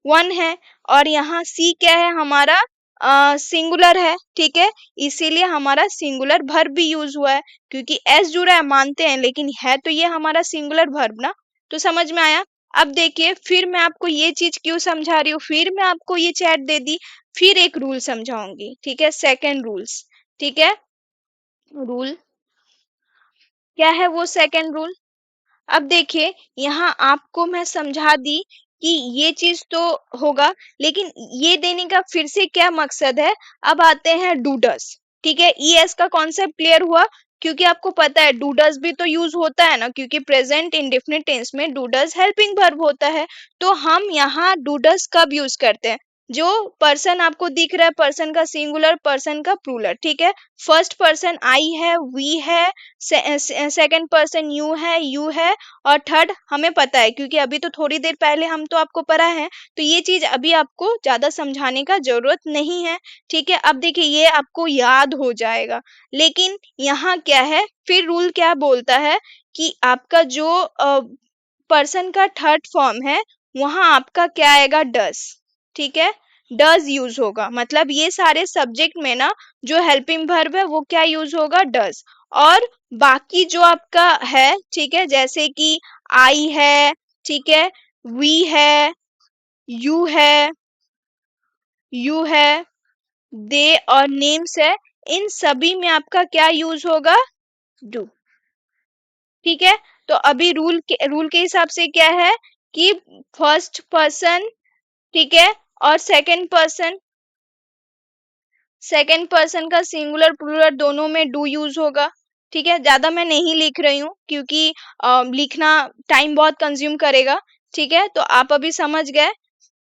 वन है, और यहाँ सी क्या है हमारा, सिंगुलर है। ठीक है, इसीलिए हमारा सिंगुलर वर्ब भी यूज हुआ है, क्योंकि एस जुड़ा है मानते हैं, लेकिन है तो ये हमारा सिंगुलर वर्ब ना। तो समझ में आया। अब देखिए फिर मैं आपको ये चीज क्यों समझा रही हूँ, फिर मैं आपको ये चैट दे दी, फिर एक रूल समझाऊंगी। ठीक है, सेकंड रूल्स। ठीक है, रूल क्या है, वो सेकंड रूल, अब देखिए यहाँ आपको मैं समझा दी कि ये चीज तो होगा, लेकिन ये देने का फिर से क्या मकसद है। अब आते हैं डूडस। ठीक है, ईएस का कॉन्सेप्ट क्लियर हुआ, क्योंकि आपको पता है डूडस भी तो यूज होता है ना, क्योंकि प्रेजेंट इंडेफिनिट टेंस में डूडस हेल्पिंग वर्ब होता है। तो हम यहाँ डूडस कब यूज करते हैं, जो पर्सन आपको दिख रहा है, पर्सन का सिंगुलर, पर्सन का प्लूरल। ठीक है, फर्स्ट पर्सन आई है, वी है, सेकंड पर्सन यू है, और थर्ड हमें पता है, क्योंकि अभी तो थोड़ी देर पहले हम तो आपको पढ़ा है, तो ये चीज अभी आपको ज्यादा समझाने का जरूरत नहीं है। ठीक है, अब देखिए ये आपको याद हो जाएगा, लेकिन यहाँ क्या है, फिर रूल क्या बोलता है कि आपका जो पर्सन का थर्ड फॉर्म है, वहां आपका क्या आएगा, डस। ठीक है, डज यूज होगा, मतलब ये सारे सब्जेक्ट में ना जो हेल्पिंग वर्ब है वो क्या यूज होगा, डज। और बाकी जो आपका है, ठीक है, जैसे कि आई है, ठीक है, वी है, यू है, यू है, दे और नेम्स है, इन सभी में आपका क्या यूज होगा, डू। ठीक है, तो अभी रूल के हिसाब से क्या है कि फर्स्ट पर्सन, ठीक है, और सेकंड पर्सन का सिंगुलर प्लूरल दोनों में डू यूज होगा। ठीक है, ज्यादा मैं नहीं लिख रही हूँ, क्योंकि लिखना टाइम बहुत कंज्यूम करेगा। ठीक है, तो आप अभी समझ गए,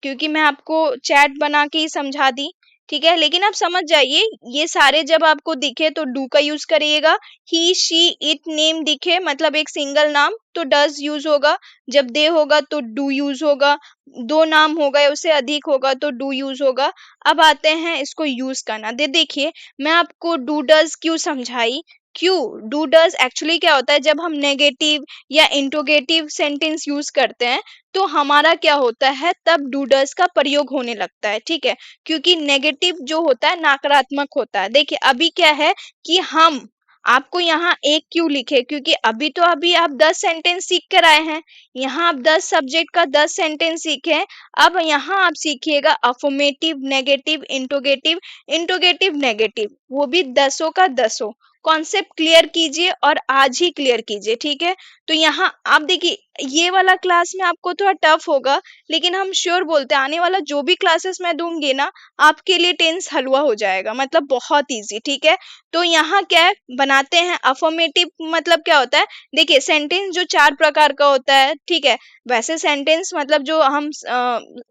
क्योंकि मैं आपको चैट बना के ही समझा दी। ठीक है, लेकिन आप समझ जाइए ये सारे जब आपको दिखे तो डू का यूज करिएगा। ही शी इट नेम दिखे मतलब एक सिंगल नाम तो डज यूज होगा। जब दे होगा तो डू यूज होगा। दो नाम होगा या उससे अधिक होगा तो डू यूज होगा। अब आते हैं इसको यूज करना। देखिए मैं आपको डू डज क्यों समझाई। क्यों डू डज एक्चुअली क्या होता है, जब हम नेगेटिव या इंट्रोगेटिव सेंटेंस यूज करते हैं तो हमारा क्या होता है, तब डू डज का प्रयोग होने लगता है। ठीक है, क्योंकि नेगेटिव जो होता है नकारात्मक होता है। देखिए अभी क्या है कि हम आपको यहाँ एक क्यों लिखे, क्योंकि अभी आप 10 सेंटेंस सीख कर आए हैं। यहाँ आप 10 सब्जेक्ट का 10 सेंटेंस सीखे हैं। अब यहाँ आप सीखिएगा affirmative, negative, interrogative, interrogative negative, वो भी 10 का 10। कॉन्सेप्ट क्लियर कीजिए और आज ही क्लियर कीजिए। ठीक है, तो यहाँ आप देखिए ये वाला क्लास में आपको थोड़ा टफ होगा, लेकिन हम श्योर बोलते हैं आने वाला जो भी क्लासेस मैं दूंगी ना आपके लिए टेंस हलवा हो जाएगा, मतलब बहुत इजी। ठीक है, तो यहाँ क्या है बनाते हैं अफर्मेटिव मतलब क्या होता है। देखिए सेंटेंस जो 4 प्रकार का होता है। ठीक है, वैसे सेंटेंस मतलब जो हम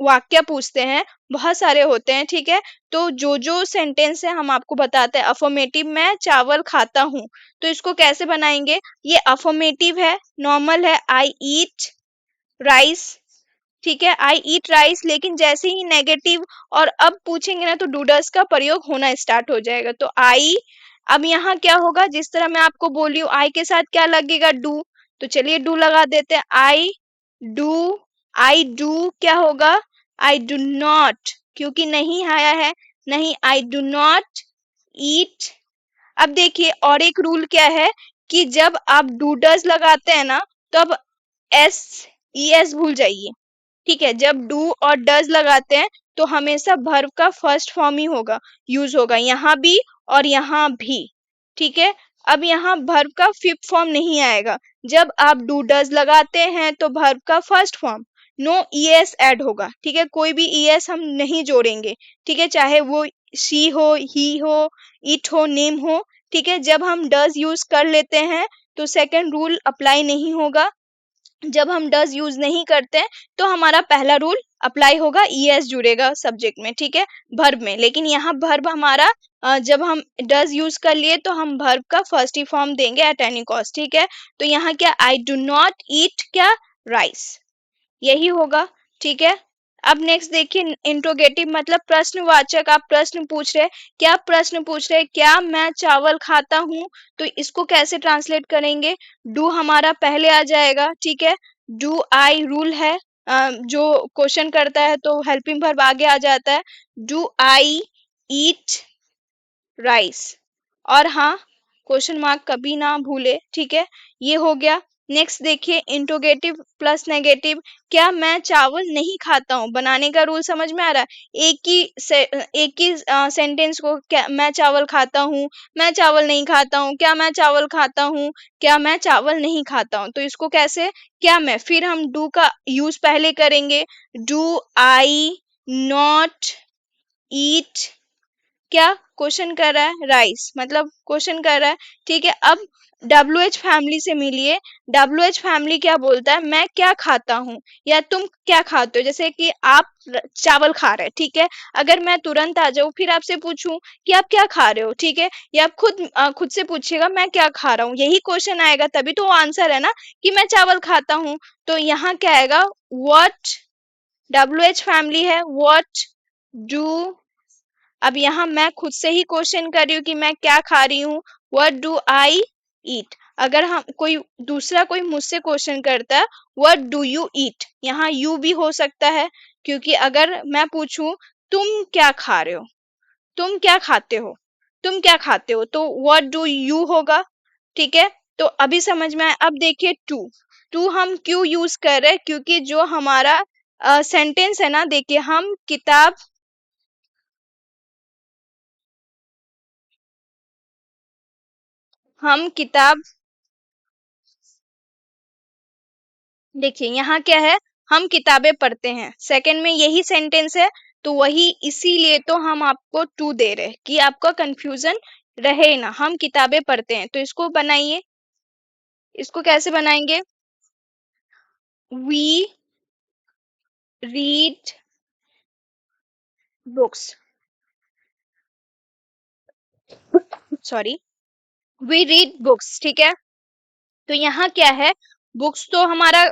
वाक्य पूछते हैं बहुत सारे होते हैं। ठीक है, तो जो सेंटेंस है हम आपको बताते हैं। अफर्मेटिव, मैं चावल खाता हूँ, तो इसको कैसे बनाएंगे। ये अफर्मेटिव है, नॉर्मल है, आई ईट राइस। ठीक है, आई ईट राइस, लेकिन जैसे ही नेगेटिव और अब पूछेंगे ना तो डू डज का प्रयोग होना स्टार्ट हो जाएगा। तो आई, अब यहाँ क्या होगा, जिस तरह मैं आपको बोल रही हूँ आई के साथ क्या लगेगा, डू। तो चलिए डू लगा देते हैं। डू आई डू क्या होगा, आई डू नॉट, क्योंकि नहीं आया है, नहीं, आई डू नॉट ईट। अब देखिए और एक रूल क्या है कि जब आप डू डज लगाते हैं ना तो अब एस ई एस भूल जाइए। ठीक है, जब डू और डज लगाते हैं तो हमेशा वर्ब का फर्स्ट फॉर्म ही होगा, यूज होगा, यहाँ भी और यहाँ भी। ठीक है, अब यहाँ वर्ब का फिफ्थ फॉर्म नहीं आएगा। जब आप डू डज लगाते हैं तो वर्ब का first form, no ES add होगा। ठीक है, कोई भी ईएस हम नहीं जोड़ेंगे। ठीक है, चाहे वो शी हो, ही हो, इट हो, नेम हो। ठीक है, जब हम डज यूज कर लेते हैं तो सेकंड रूल अप्लाई नहीं होगा। जब हम डज यूज नहीं करते हैं तो हमारा पहला रूल अप्लाई होगा, ईएस जुड़ेगा सब्जेक्ट में। ठीक है, वर्ब में, लेकिन यहाँ वर्ब हमारा जब हम डज यूज कर लिए तो हम वर्ब का फर्स्ट ही फॉर्म देंगे एट एनी कॉस्ट। ठीक है, तो यहाँ क्या, आई डू नॉट ईट क्या, राइस, यही होगा। ठीक है, अब नेक्स्ट देखिए इंट्रोगेटिव मतलब प्रश्नवाचक, आप प्रश्न पूछ रहे, क्या प्रश्न पूछ रहे, क्या मैं चावल खाता हूँ, तो इसको कैसे ट्रांसलेट करेंगे। डू हमारा पहले आ जाएगा। ठीक है, डू आई रूल है, जो क्वेश्चन करता है तो हेल्पिंग वर्ब आगे आ जाता है। डू आई ईट राइस, और हाँ क्वेश्चन मार्क कभी ना भूले। ठीक है, ये हो गया। नेक्स्ट देखिए इंट्रोगेटिव प्लस नेगेटिव, क्या मैं चावल नहीं खाता हूँ, बनाने का रूल समझ में आ रहा है। एक ही सेंटेंस को, क्या मैं चावल खाता हूँ, मैं चावल नहीं खाता हूँ, क्या मैं चावल खाता हूँ, क्या मैं चावल नहीं खाता हूँ, तो इसको कैसे, क्या मैं, फिर हम डू का यूज पहले करेंगे। डू आई नॉट ईट क्या, क्वेश्चन कर रहा है, राइस, मतलब क्वेश्चन कर रहा है। ठीक है, अब WH फैमिली से मिलिए। WH फैमिली क्या बोलता है, मैं क्या खाता हूँ या तुम क्या खाते हो। जैसे कि आप चावल खा रहे हैं। ठीक है, अगर मैं तुरंत आ जाऊँ फिर आपसे पूछूं कि आप क्या खा रहे हो। ठीक है, या आप खुद से पूछिएगा मैं क्या खा रहा हूँ, यही क्वेश्चन आएगा, तभी तो वो आंसर है ना कि मैं चावल खाता हूँ। तो यहाँ क्या आएगा, व्हाट, WH फैमिली है, व्हाट डू, अब यहाँ मैं खुद से ही क्वेश्चन कर रही हूँ कि मैं क्या खा रही हूँ, व्हाट डू आई ईट। अगर हम कोई मुझसे क्वेश्चन करता है व्हाट डू यू ईट, यहाँ यू भी हो सकता है, क्योंकि अगर मैं पूछूं तुम क्या खा रहे हो, तुम क्या खाते हो, तुम क्या खाते हो, तो व्हाट डू यू होगा। ठीक है, तो अभी समझ में आया। अब देखिए टू, टू हम क्यों यूज कर रहे हैं, क्योंकि जो हमारा सेंटेंस है ना, देखिए हम किताब, देखिए यहाँ क्या है, हम किताबें पढ़ते हैं, सेकंड में यही सेंटेंस है, तो वही इसीलिए तो हम आपको टू दे रहे हैं कि आपका कंफ्यूजन रहे ना। हम किताबें पढ़ते हैं, तो इसको बनाइए, इसको कैसे बनाएंगे, we read books. Sorry, we read books, ठीक है। तो यहाँ क्या है, बुक्स तो हमारा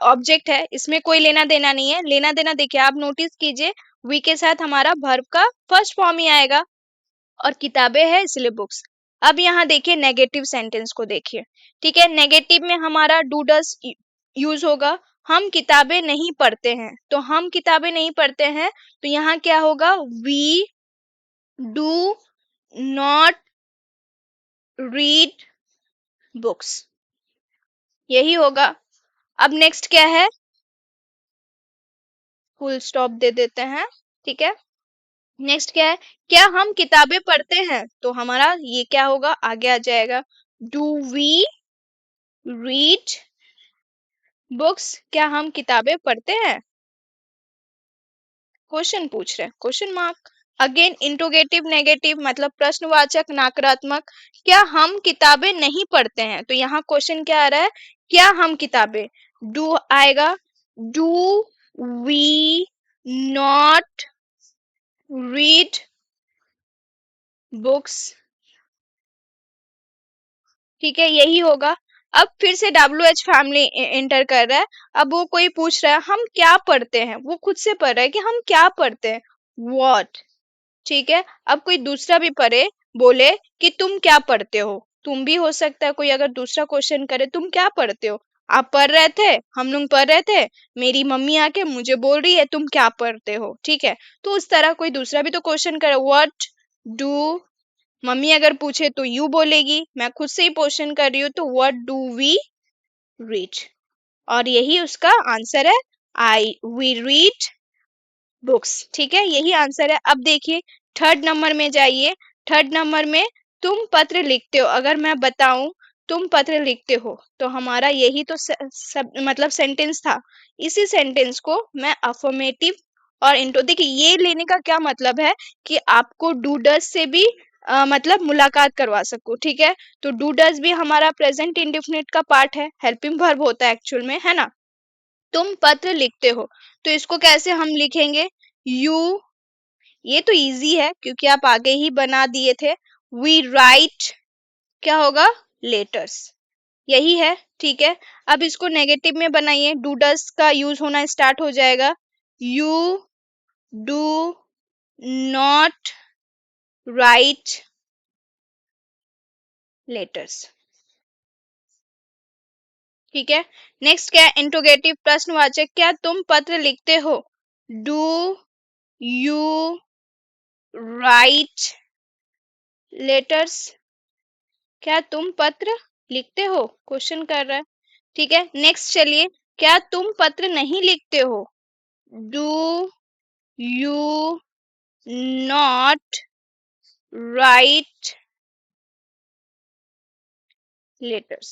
ऑब्जेक्ट है, इसमें कोई लेना देना नहीं है। लेना देना देखिए, आप नोटिस कीजिए, वी के साथ हमारा वर्ब का फर्स्ट फॉर्म ही आएगा, और किताबें है इसलिए बुक्स। अब यहाँ देखिए नेगेटिव सेंटेंस को देखिए, ठीक है। नेगेटिव में हमारा डू डस यूज होगा। हम किताबें नहीं पढ़ते हैं, तो हम किताबें नहीं पढ़ते हैं, तो यहाँ क्या होगा, we do not read books, यही होगा। अब नेक्स्ट क्या है, फुल स्टॉप दे देते हैं, ठीक है। नेक्स्ट क्या है, क्या हम किताबें पढ़ते हैं, तो हमारा ये क्या होगा, आगे आ जाएगा, डू वी रीड बुक्स, क्या हम किताबें पढ़ते हैं, क्वेश्चन पूछ रहे हैं, question mark. Again interrogative negative मतलब प्रश्नवाचक नकारात्मक, क्या हम किताबें नहीं पढ़ते हैं, तो यहाँ क्वेश्चन क्या आ रहा है, क्या हम किताबें, डू आएगा, do we not read books, ठीक है, यही होगा। अब फिर से WH फैमिली एंटर कर रहा है। अब वो कोई पूछ रहा है हम क्या पढ़ते हैं, वो खुद से पढ़ रहा है कि हम क्या पढ़ते हैं, व्हाट, ठीक है। अब कोई दूसरा भी पढ़े, बोले कि तुम क्या पढ़ते हो, तुम भी हो सकता है कोई अगर दूसरा क्वेश्चन करे, तुम क्या पढ़ते हो, आप पढ़ रहे थे, हम लोग पढ़ रहे थे, मेरी मम्मी आके मुझे बोल रही है तुम क्या पढ़ते हो, ठीक है। तो उस तरह कोई दूसरा भी तो क्वेश्चन करे, व्हाट डू, मम्मी अगर पूछे तो यू बोलेगी, मैं खुद से ही क्वेश्चन कर रही हूँ, तो व्हाट डू वी रीड, और यही उसका आंसर है, आई वी रीड बुक्स, ठीक है, यही आंसर है। अब देखिए थर्ड नंबर में जाइए, थर्ड नंबर में तुम पत्र लिखते हो, अगर मैं बताऊं तुम पत्र लिखते हो, तो हमारा यही तो मतलब सेंटेंस था। इसी सेंटेंस को मैं अफर्मेटिव और इंटो, देखिए ये लेने का क्या मतलब है कि आपको डू डस से भी मतलब मुलाकात करवा सको, ठीक है। तो डू डस भी हमारा प्रेजेंट इंडेफिनिट का पार्ट है, हेल्पिंग वर्ब होता है एक्चुअल में, है ना। तुम पत्र लिखते हो, तो इसको कैसे हम लिखेंगे, यू, ये तो इजी है क्योंकि आप आगे ही बना दिए थे, वी राइट, क्या होगा, लेटर्स, यही है, ठीक है। अब इसको नेगेटिव में बनाइए, डू डस का यूज होना स्टार्ट हो जाएगा, you do not write letters, ठीक है। नेक्स्ट क्या है, इंट्रोगेटिव प्रश्नवाचक, क्या तुम पत्र लिखते हो, डू यू राइट लेटर्स, क्या तुम पत्र लिखते हो, क्वेश्चन कर रहा है, ठीक है। नेक्स्ट चलिए, क्या तुम पत्र नहीं लिखते हो, do you not write letters,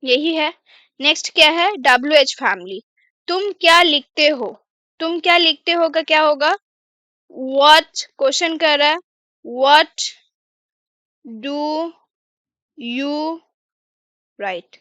यही है। नेक्स्ट क्या है, WH फैमिली, तुम क्या लिखते हो, तुम क्या लिखते हो का क्या होगा, व्हाट, क्वेश्चन कर रहा है, व्हाट डू यू राइट,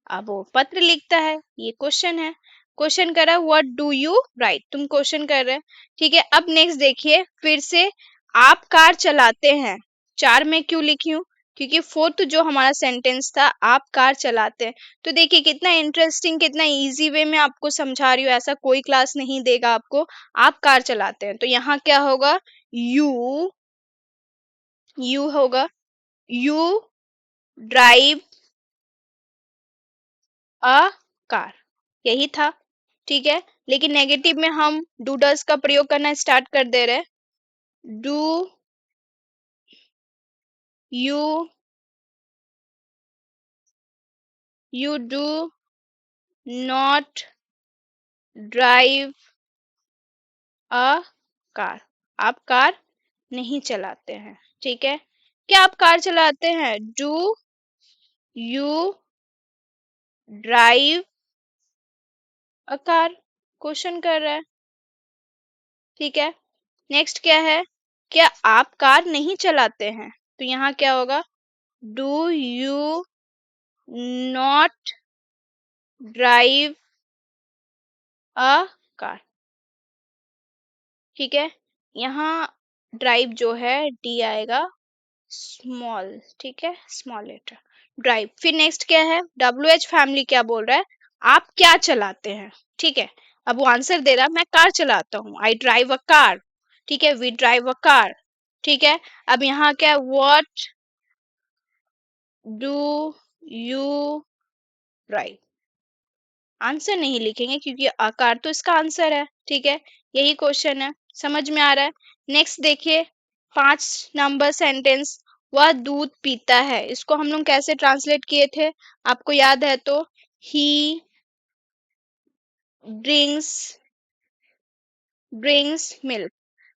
अब वो पत्र लिखता है, ये क्वेश्चन है, क्वेश्चन कर रहा है व्हाट डू यू राइट, तुम क्वेश्चन कर रहे हैं, ठीक है। अब नेक्स्ट देखिए फिर से, आप कार चलाते हैं, चार में क्यों लिखी हूँ, क्योंकि फोर्थ जो हमारा सेंटेंस था, आप कार चलाते हैं। तो देखिए कितना इंटरेस्टिंग, कितना इजी वे में आपको समझा रही हूँ, ऐसा कोई क्लास नहीं देगा आपको। आप कार चलाते हैं, तो यहाँ क्या होगा, यू, यू होगा, यू ड्राइव अ कार, यही था, ठीक है। लेकिन नेगेटिव में हम डू डस का प्रयोग करना स्टार्ट कर दे रहे, do you, you do not drive a car, आप कार नहीं चलाते हैं, ठीक है। क्या आप कार चलाते हैं, do you drive a car, question कर रहा है, ठीक है। नेक्स्ट क्या है, क्या आप कार नहीं चलाते हैं, तो यहाँ क्या होगा, do you not drive a car, ठीक है। यहाँ ड्राइव जो है डी आएगा स्मॉल, ठीक है, स्मॉल लेटर ड्राइव। फिर नेक्स्ट क्या है, डब्ल्यू एच फैमिली क्या बोल रहा है, आप क्या चलाते हैं, ठीक है। अब वो आंसर दे रहा है मैं कार चलाता हूँ, आई ड्राइव अ कार, ठीक है, वी ड्राइव अ कार, ठीक है। अब यहाँ क्या, what do you drive, answer नहीं लिखेंगे क्योंकि आकार तो इसका आंसर है, ठीक है। यही क्वेश्चन है, समझ में आ रहा है। नेक्स्ट देखिए, 5 नंबर सेंटेंस, वह दूध पीता है, इसको हम लोग कैसे ट्रांसलेट किए थे, आपको याद है तो, ही ड्रिंक्स ड्रिंक्स मिल्क।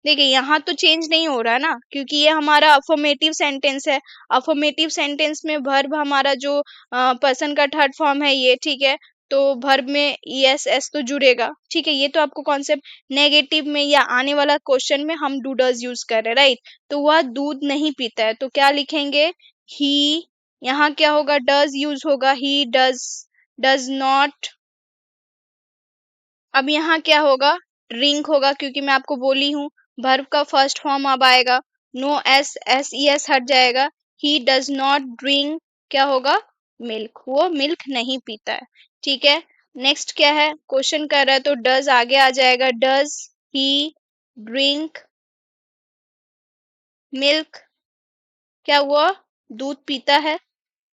देखिए यहाँ तो चेंज नहीं हो रहा ना, क्योंकि ये हमारा अफर्मेटिव सेंटेंस है। अफर्मेटिव सेंटेंस में वर्ब हमारा जो पर्सन का थर्ड फॉर्म है ये, ठीक है। तो वर्ब में एस एस तो जुड़ेगा, ठीक है। ये तो आपको कॉन्सेप्ट, नेगेटिव में या आने वाला क्वेश्चन में हम डू डज यूज कर रहे हैं, राइट। तो वह दूध नहीं पीता है, तो क्या लिखेंगे, ही, यहाँ क्या होगा, डज यूज होगा, ही डज नॉट। अब यहाँ क्या होगा, ड्रिंक होगा, क्योंकि मैं आपको बोली हूँ वर्ब का फर्स्ट फॉर्म अब आएगा, no S S E S हट जाएगा, ही डज नॉट ड्रिंक, क्या होगा, मिल्क, वो मिल्क नहीं पीता है, ठीक है। नेक्स्ट क्या है, क्वेश्चन कर रहा है तो डज आगे आ जाएगा, डज ही ड्रिंक मिल्क, क्या हुआ, दूध पीता है,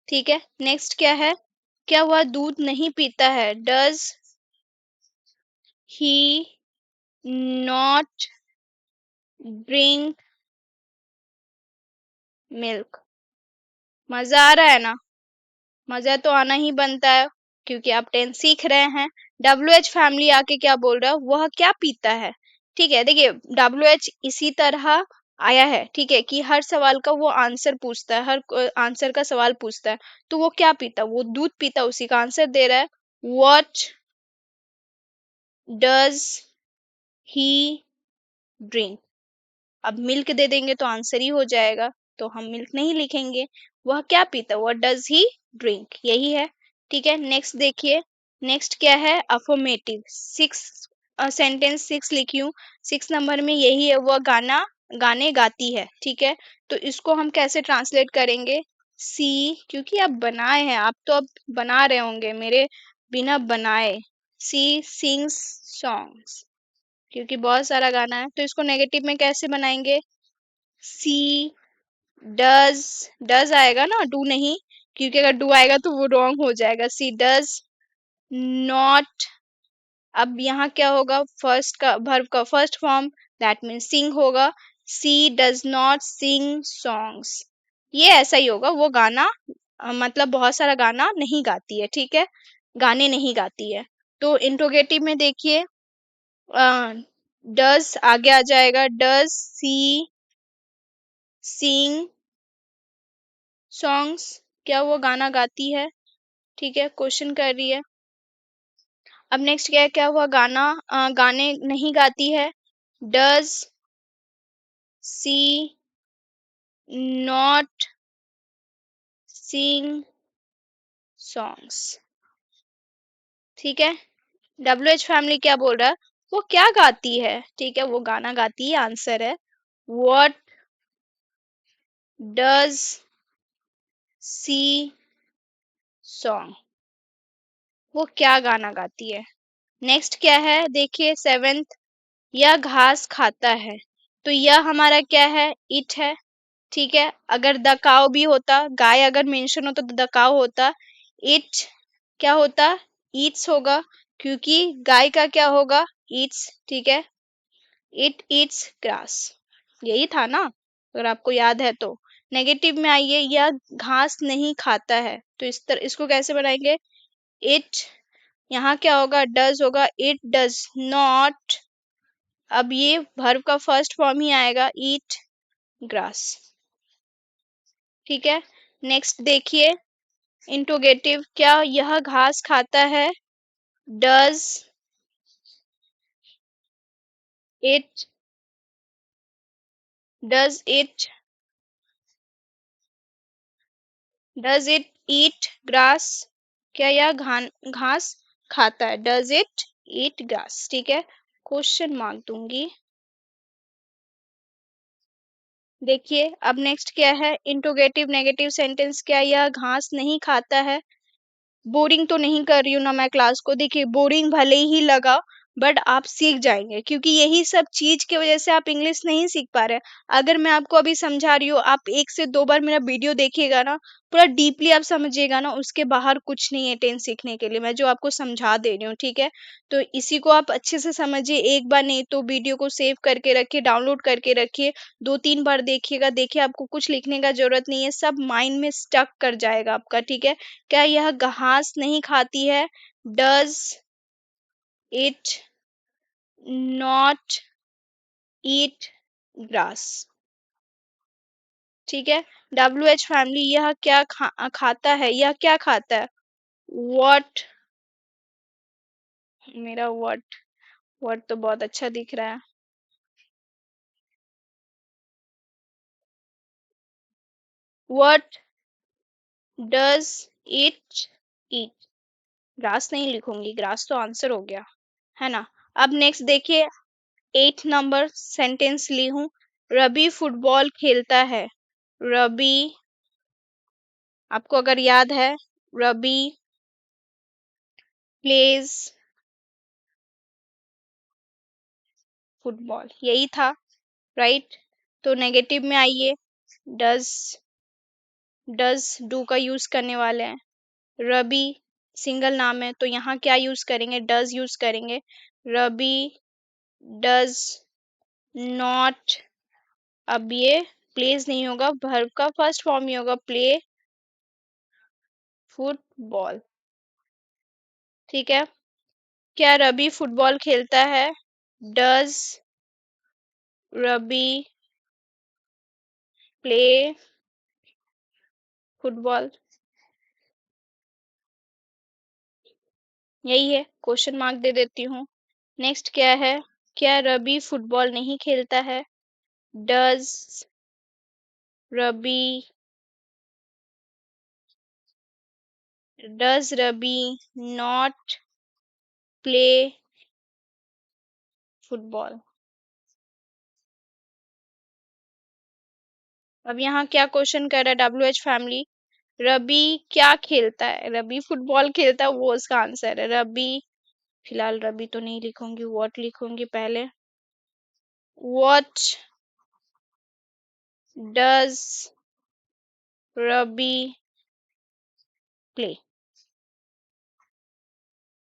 ठीक है। नेक्स्ट क्या है, क्या हुआ, दूध नहीं पीता है, does he not drink milk. मजा आ रहा है ना, मजा तो आना ही बनता है, क्योंकि आप टेंस सीख रहे हैं। डब्ल्यू एच फैमिली आके क्या बोल रहा है, वह क्या पीता है, ठीक है। देखिए डब्ल्यू एच इसी तरह आया है, ठीक है, कि हर सवाल का वो आंसर पूछता है, हर आंसर का सवाल पूछता है। तो वो क्या पीता है, वो दूध पीता है, उसी का आंसर दे रहा है, व्हाट डज ही ड्रिंक। अब मिल्क दे देंगे तो आंसर ही हो जाएगा, तो हम मिल्क नहीं लिखेंगे, वह क्या पीता है, व्हाट डज ही ड्रिंक, यही है, ठीक है। नेक्स्ट देखिए, नेक्स्ट क्या है, अफर्मेटिव, सिक्स सेंटेंस सिक्स लिखी हूँ, 6 नंबर में यही है, वह गाने गाती है, ठीक है। तो इसको हम कैसे ट्रांसलेट करेंगे, सी, क्योंकि आप बनाए हैं, आप तो अब बना रहे होंगे मेरे बिना बनाए, सी सिंग्स सॉन्ग्स, क्योंकि बहुत सारा गाना है, तो इसको नेगेटिव में कैसे बनाएंगे, सी डज, डज आएगा ना, डू नहीं, क्योंकि अगर डू आएगा तो वो रॉन्ग हो जाएगा, सी डज नॉट। अब यहाँ क्या होगा, फर्स्ट का वर्ब का फर्स्ट फॉर्म, दैट मीन्स सिंग होगा, सी डज नॉट सिंग सॉन्ग्स, ये ऐसा ही होगा, वो गाना मतलब बहुत सारा गाना नहीं गाती है, ठीक है, गाने नहीं गाती है। तो इंट्रोगेटिव में देखिए, डज आगे आ जाएगा, डज सी सिंग सॉन्ग्स, क्या वो गाना गाती है, ठीक है, क्वेश्चन कर रही है। अब नेक्स्ट क्या है, क्या हुआ, गाने नहीं गाती है, does she not sing songs, ठीक है। डब्ल्यू एच फैमिली क्या बोल रहा है, वो क्या गाती है, ठीक है, वो गाना गाती है, आंसर है, व्हाट डज सी सॉन्ग, वो क्या गाना गाती है। नेक्स्ट क्या है, देखिए 7th, यह घास खाता है, तो यह हमारा क्या है, इट है, ठीक है। अगर द काउ भी होता, गाय अगर मेंशन होता तो द काउ होता, इट क्या होता, ईट्स होगा, क्योंकि गाय का क्या होगा, ईट्स, ठीक है, इट ईट्स ग्रास, यही था ना, अगर आपको याद है तो। नेगेटिव में आइए, यह घास नहीं खाता है, तो इस तरह इसको कैसे बनाएंगे, इट, यहाँ क्या होगा, डज होगा, इट डज नॉट, अब ये वर्ब का फर्स्ट फॉर्म ही आएगा, ईट ग्रास, ठीक है। नेक्स्ट देखिए, इंट्रोगेटिव, क्या यह घास खाता है, does it does it does it eat grass, क्या यह घास खाता है, डज इट ईट ग्रास, ठीक है, क्वेश्चन मार्क दूंगी। देखिए अब नेक्स्ट क्या है, इंट्रोगेटिव नेगेटिव सेंटेंस। क्या यह घास नहीं खाता है? बोरिंग तो नहीं कर रही हूँ ना मैं क्लास को। देखिए बोरिंग भले ही लगा, बट आप सीख जाएंगे, क्योंकि यही सब चीज की वजह से आप इंग्लिश नहीं सीख पा रहे हैं। अगर मैं आपको अभी समझा रही हूँ, आप 1 से 2 बार मेरा वीडियो देखिएगा ना, पूरा डीपली आप समझिएगा ना, उसके बाहर कुछ नहीं है टेंस सीखने के लिए, मैं जो आपको समझा दे रही हूँ, ठीक है। तो इसी को आप अच्छे से समझिए, एक बार नहीं तो वीडियो को सेव करके रखिए, डाउनलोड करके रखिए, 2 3 बार देखिएगा। देखिए आपको कुछ लिखने का जरूरत नहीं है, सब माइंड में स्टक कर जाएगा आपका, ठीक है। क्या यह घास नहीं खाती है? Does it not eat grass? ठीक है। WH फैमिली, यह क्या खाता है? यह क्या खाता है? वॉट? मेरा वॉट, वॉट तो बहुत अच्छा दिख रहा है। What does it eat? Grass नहीं लिखूंगी, ग्रास तो आंसर हो गया, है ना। अब नेक्स्ट देखिए, 8 नंबर सेंटेंस ली हूं। रवि फुटबॉल खेलता है। रवि, आपको अगर याद है, रवि प्लेज फुटबॉल, यही था, राइट। तो नेगेटिव में आइए, डज, डज डू का यूज करने वाले हैं। रवि सिंगल नाम है, तो यहाँ क्या यूज करेंगे? डज यूज करेंगे। रवि डज नॉट, अब ये प्लेज नहीं होगा, वर्ब का फर्स्ट फॉर्म ही होगा, प्ले फुटबॉल, ठीक है। क्या रवि फुटबॉल खेलता है? Does Ravi play football? यही है, क्वेश्चन मार्क दे देती हूँ। नेक्स्ट क्या है? क्या रवि फुटबॉल नहीं खेलता है? Does Ravi, does Ravi not play football? अब यहाँ क्या क्वेश्चन कर रहा है WH फैमिली? रवि क्या खेलता है? रवि फुटबॉल खेलता है, वो उसका आंसर है। रवि, फिलहाल रवि तो नहीं लिखूंगी, व्हाट लिखूंगी पहले। What does Ravi play?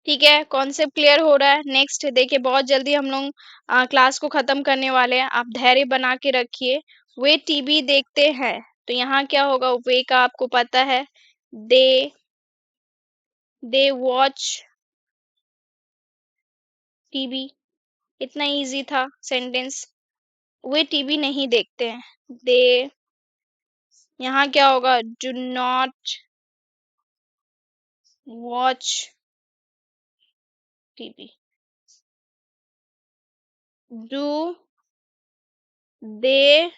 ठीक है, कॉन्सेप्ट क्लियर हो रहा है। नेक्स्ट देखिए, बहुत जल्दी हम लोग क्लास को खत्म करने वाले हैं, आप धैर्य बना के रखिए। वे टीवी देखते हैं, तो यहाँ क्या होगा? वे का आपको पता है, दे, दे वॉच टीवी। इतना इजी था सेंटेंस। वे टीवी नहीं देखते हैं, दे, यहाँ क्या होगा? Do not watch TV. Do they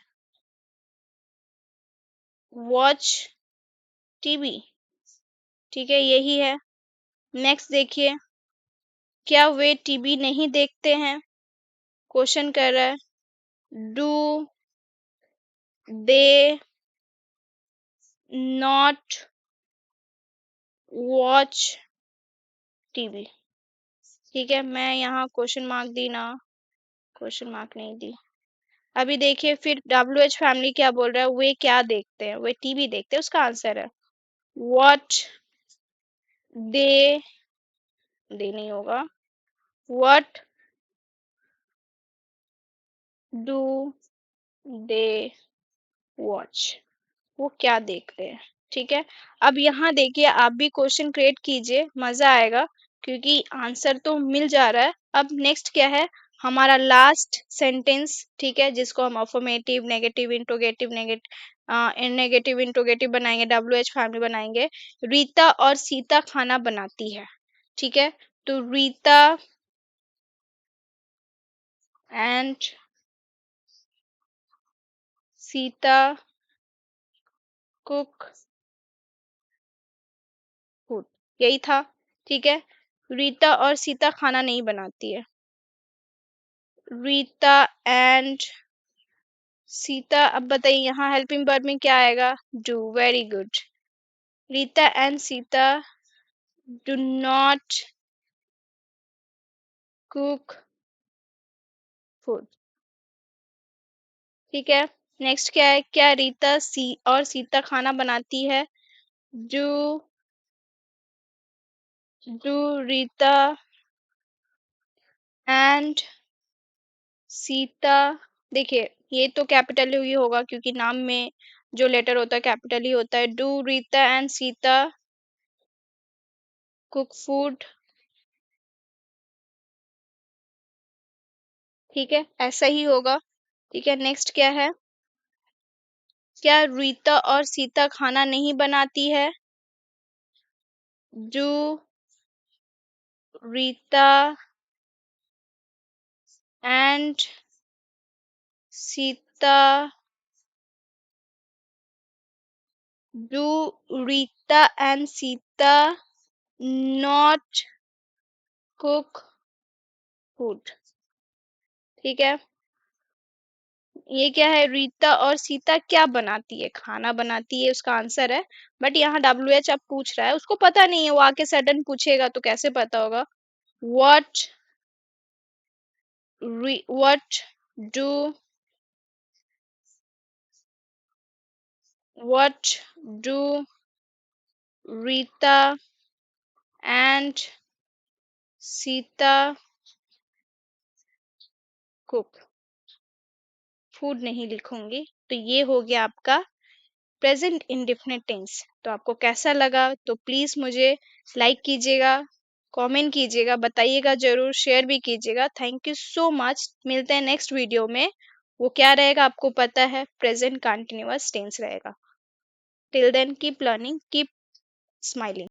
watch TV? ठीक है, यही है। नेक्स्ट देखिए, क्या वे टीवी नहीं देखते हैं? क्वेश्चन कर रहा है, do they not watch TV? ठीक है, मैं यहाँ क्वेश्चन मार्क दी ना, क्वेश्चन मार्क नहीं दी। अभी देखिए फिर WH फैमिली क्या बोल रहा है? वे क्या देखते हैं? वे टीवी देखते हैं, उसका आंसर है व्हाट दे, दे नहीं होगा, व्हाट डू दे वॉच? वो क्या देखते हैं, ठीक है। अब यहाँ देखिए, आप भी क्वेश्चन क्रिएट कीजिए, मजा आएगा, क्योंकि आंसर तो मिल जा रहा है। अब नेक्स्ट क्या है? हमारा लास्ट सेंटेंस, ठीक है, जिसको हम affirmative negative interrogative negative interrogative बनाएंगे, WH फैमिली बनाएंगे। रीता और सीता खाना बनाती है, ठीक है। तो Rita and Sita cook food, यही था, ठीक है। रीता और सीता खाना नहीं बनाती है। रीता एंड सीता, अब बताइए यहाँ हेल्पिंग वर्ब में क्या आएगा? Do. Very good. Rita and Sita do not cook food. ठीक है। नेक्स्ट क्या है? क्या रीता और सीता खाना बनाती है? Do do Rita and Sita, देखिए ये तो कैपिटल ही होगा क्योंकि नाम में जो लेटर होता है कैपिटल ही होता है। Do Rita and Sita cook food. ठीक है, ऐसा ही होगा। ठीक है, नेक्स्ट क्या है? क्या रीता और सीता खाना नहीं बनाती है? Do Rita and Sita do Rita and Sita not cook food. ठीक है, ये क्या है? रीता और सीता क्या बनाती है? खाना बनाती है, उसका आंसर है। बट यहाँ WH अब पूछ रहा है, उसको पता नहीं है, वो आके सडन पूछेगा तो कैसे पता होगा? what what do what do Rita and Sita cook? Food नहीं लिखूंगी। तो ये हो गया आपका प्रेजेंट इंडेफिनिट टेंस। तो आपको कैसा लगा तो प्लीज मुझे लाइक कीजिएगा, कमेंट कीजिएगा, बताइएगा जरूर, शेयर भी कीजिएगा। Thank you so much. मिलते हैं नेक्स्ट वीडियो में। वो क्या रहेगा आपको पता है? प्रेजेंट कंटिन्यूअस टेंस रहेगा। Till then keep learning, keep smiling.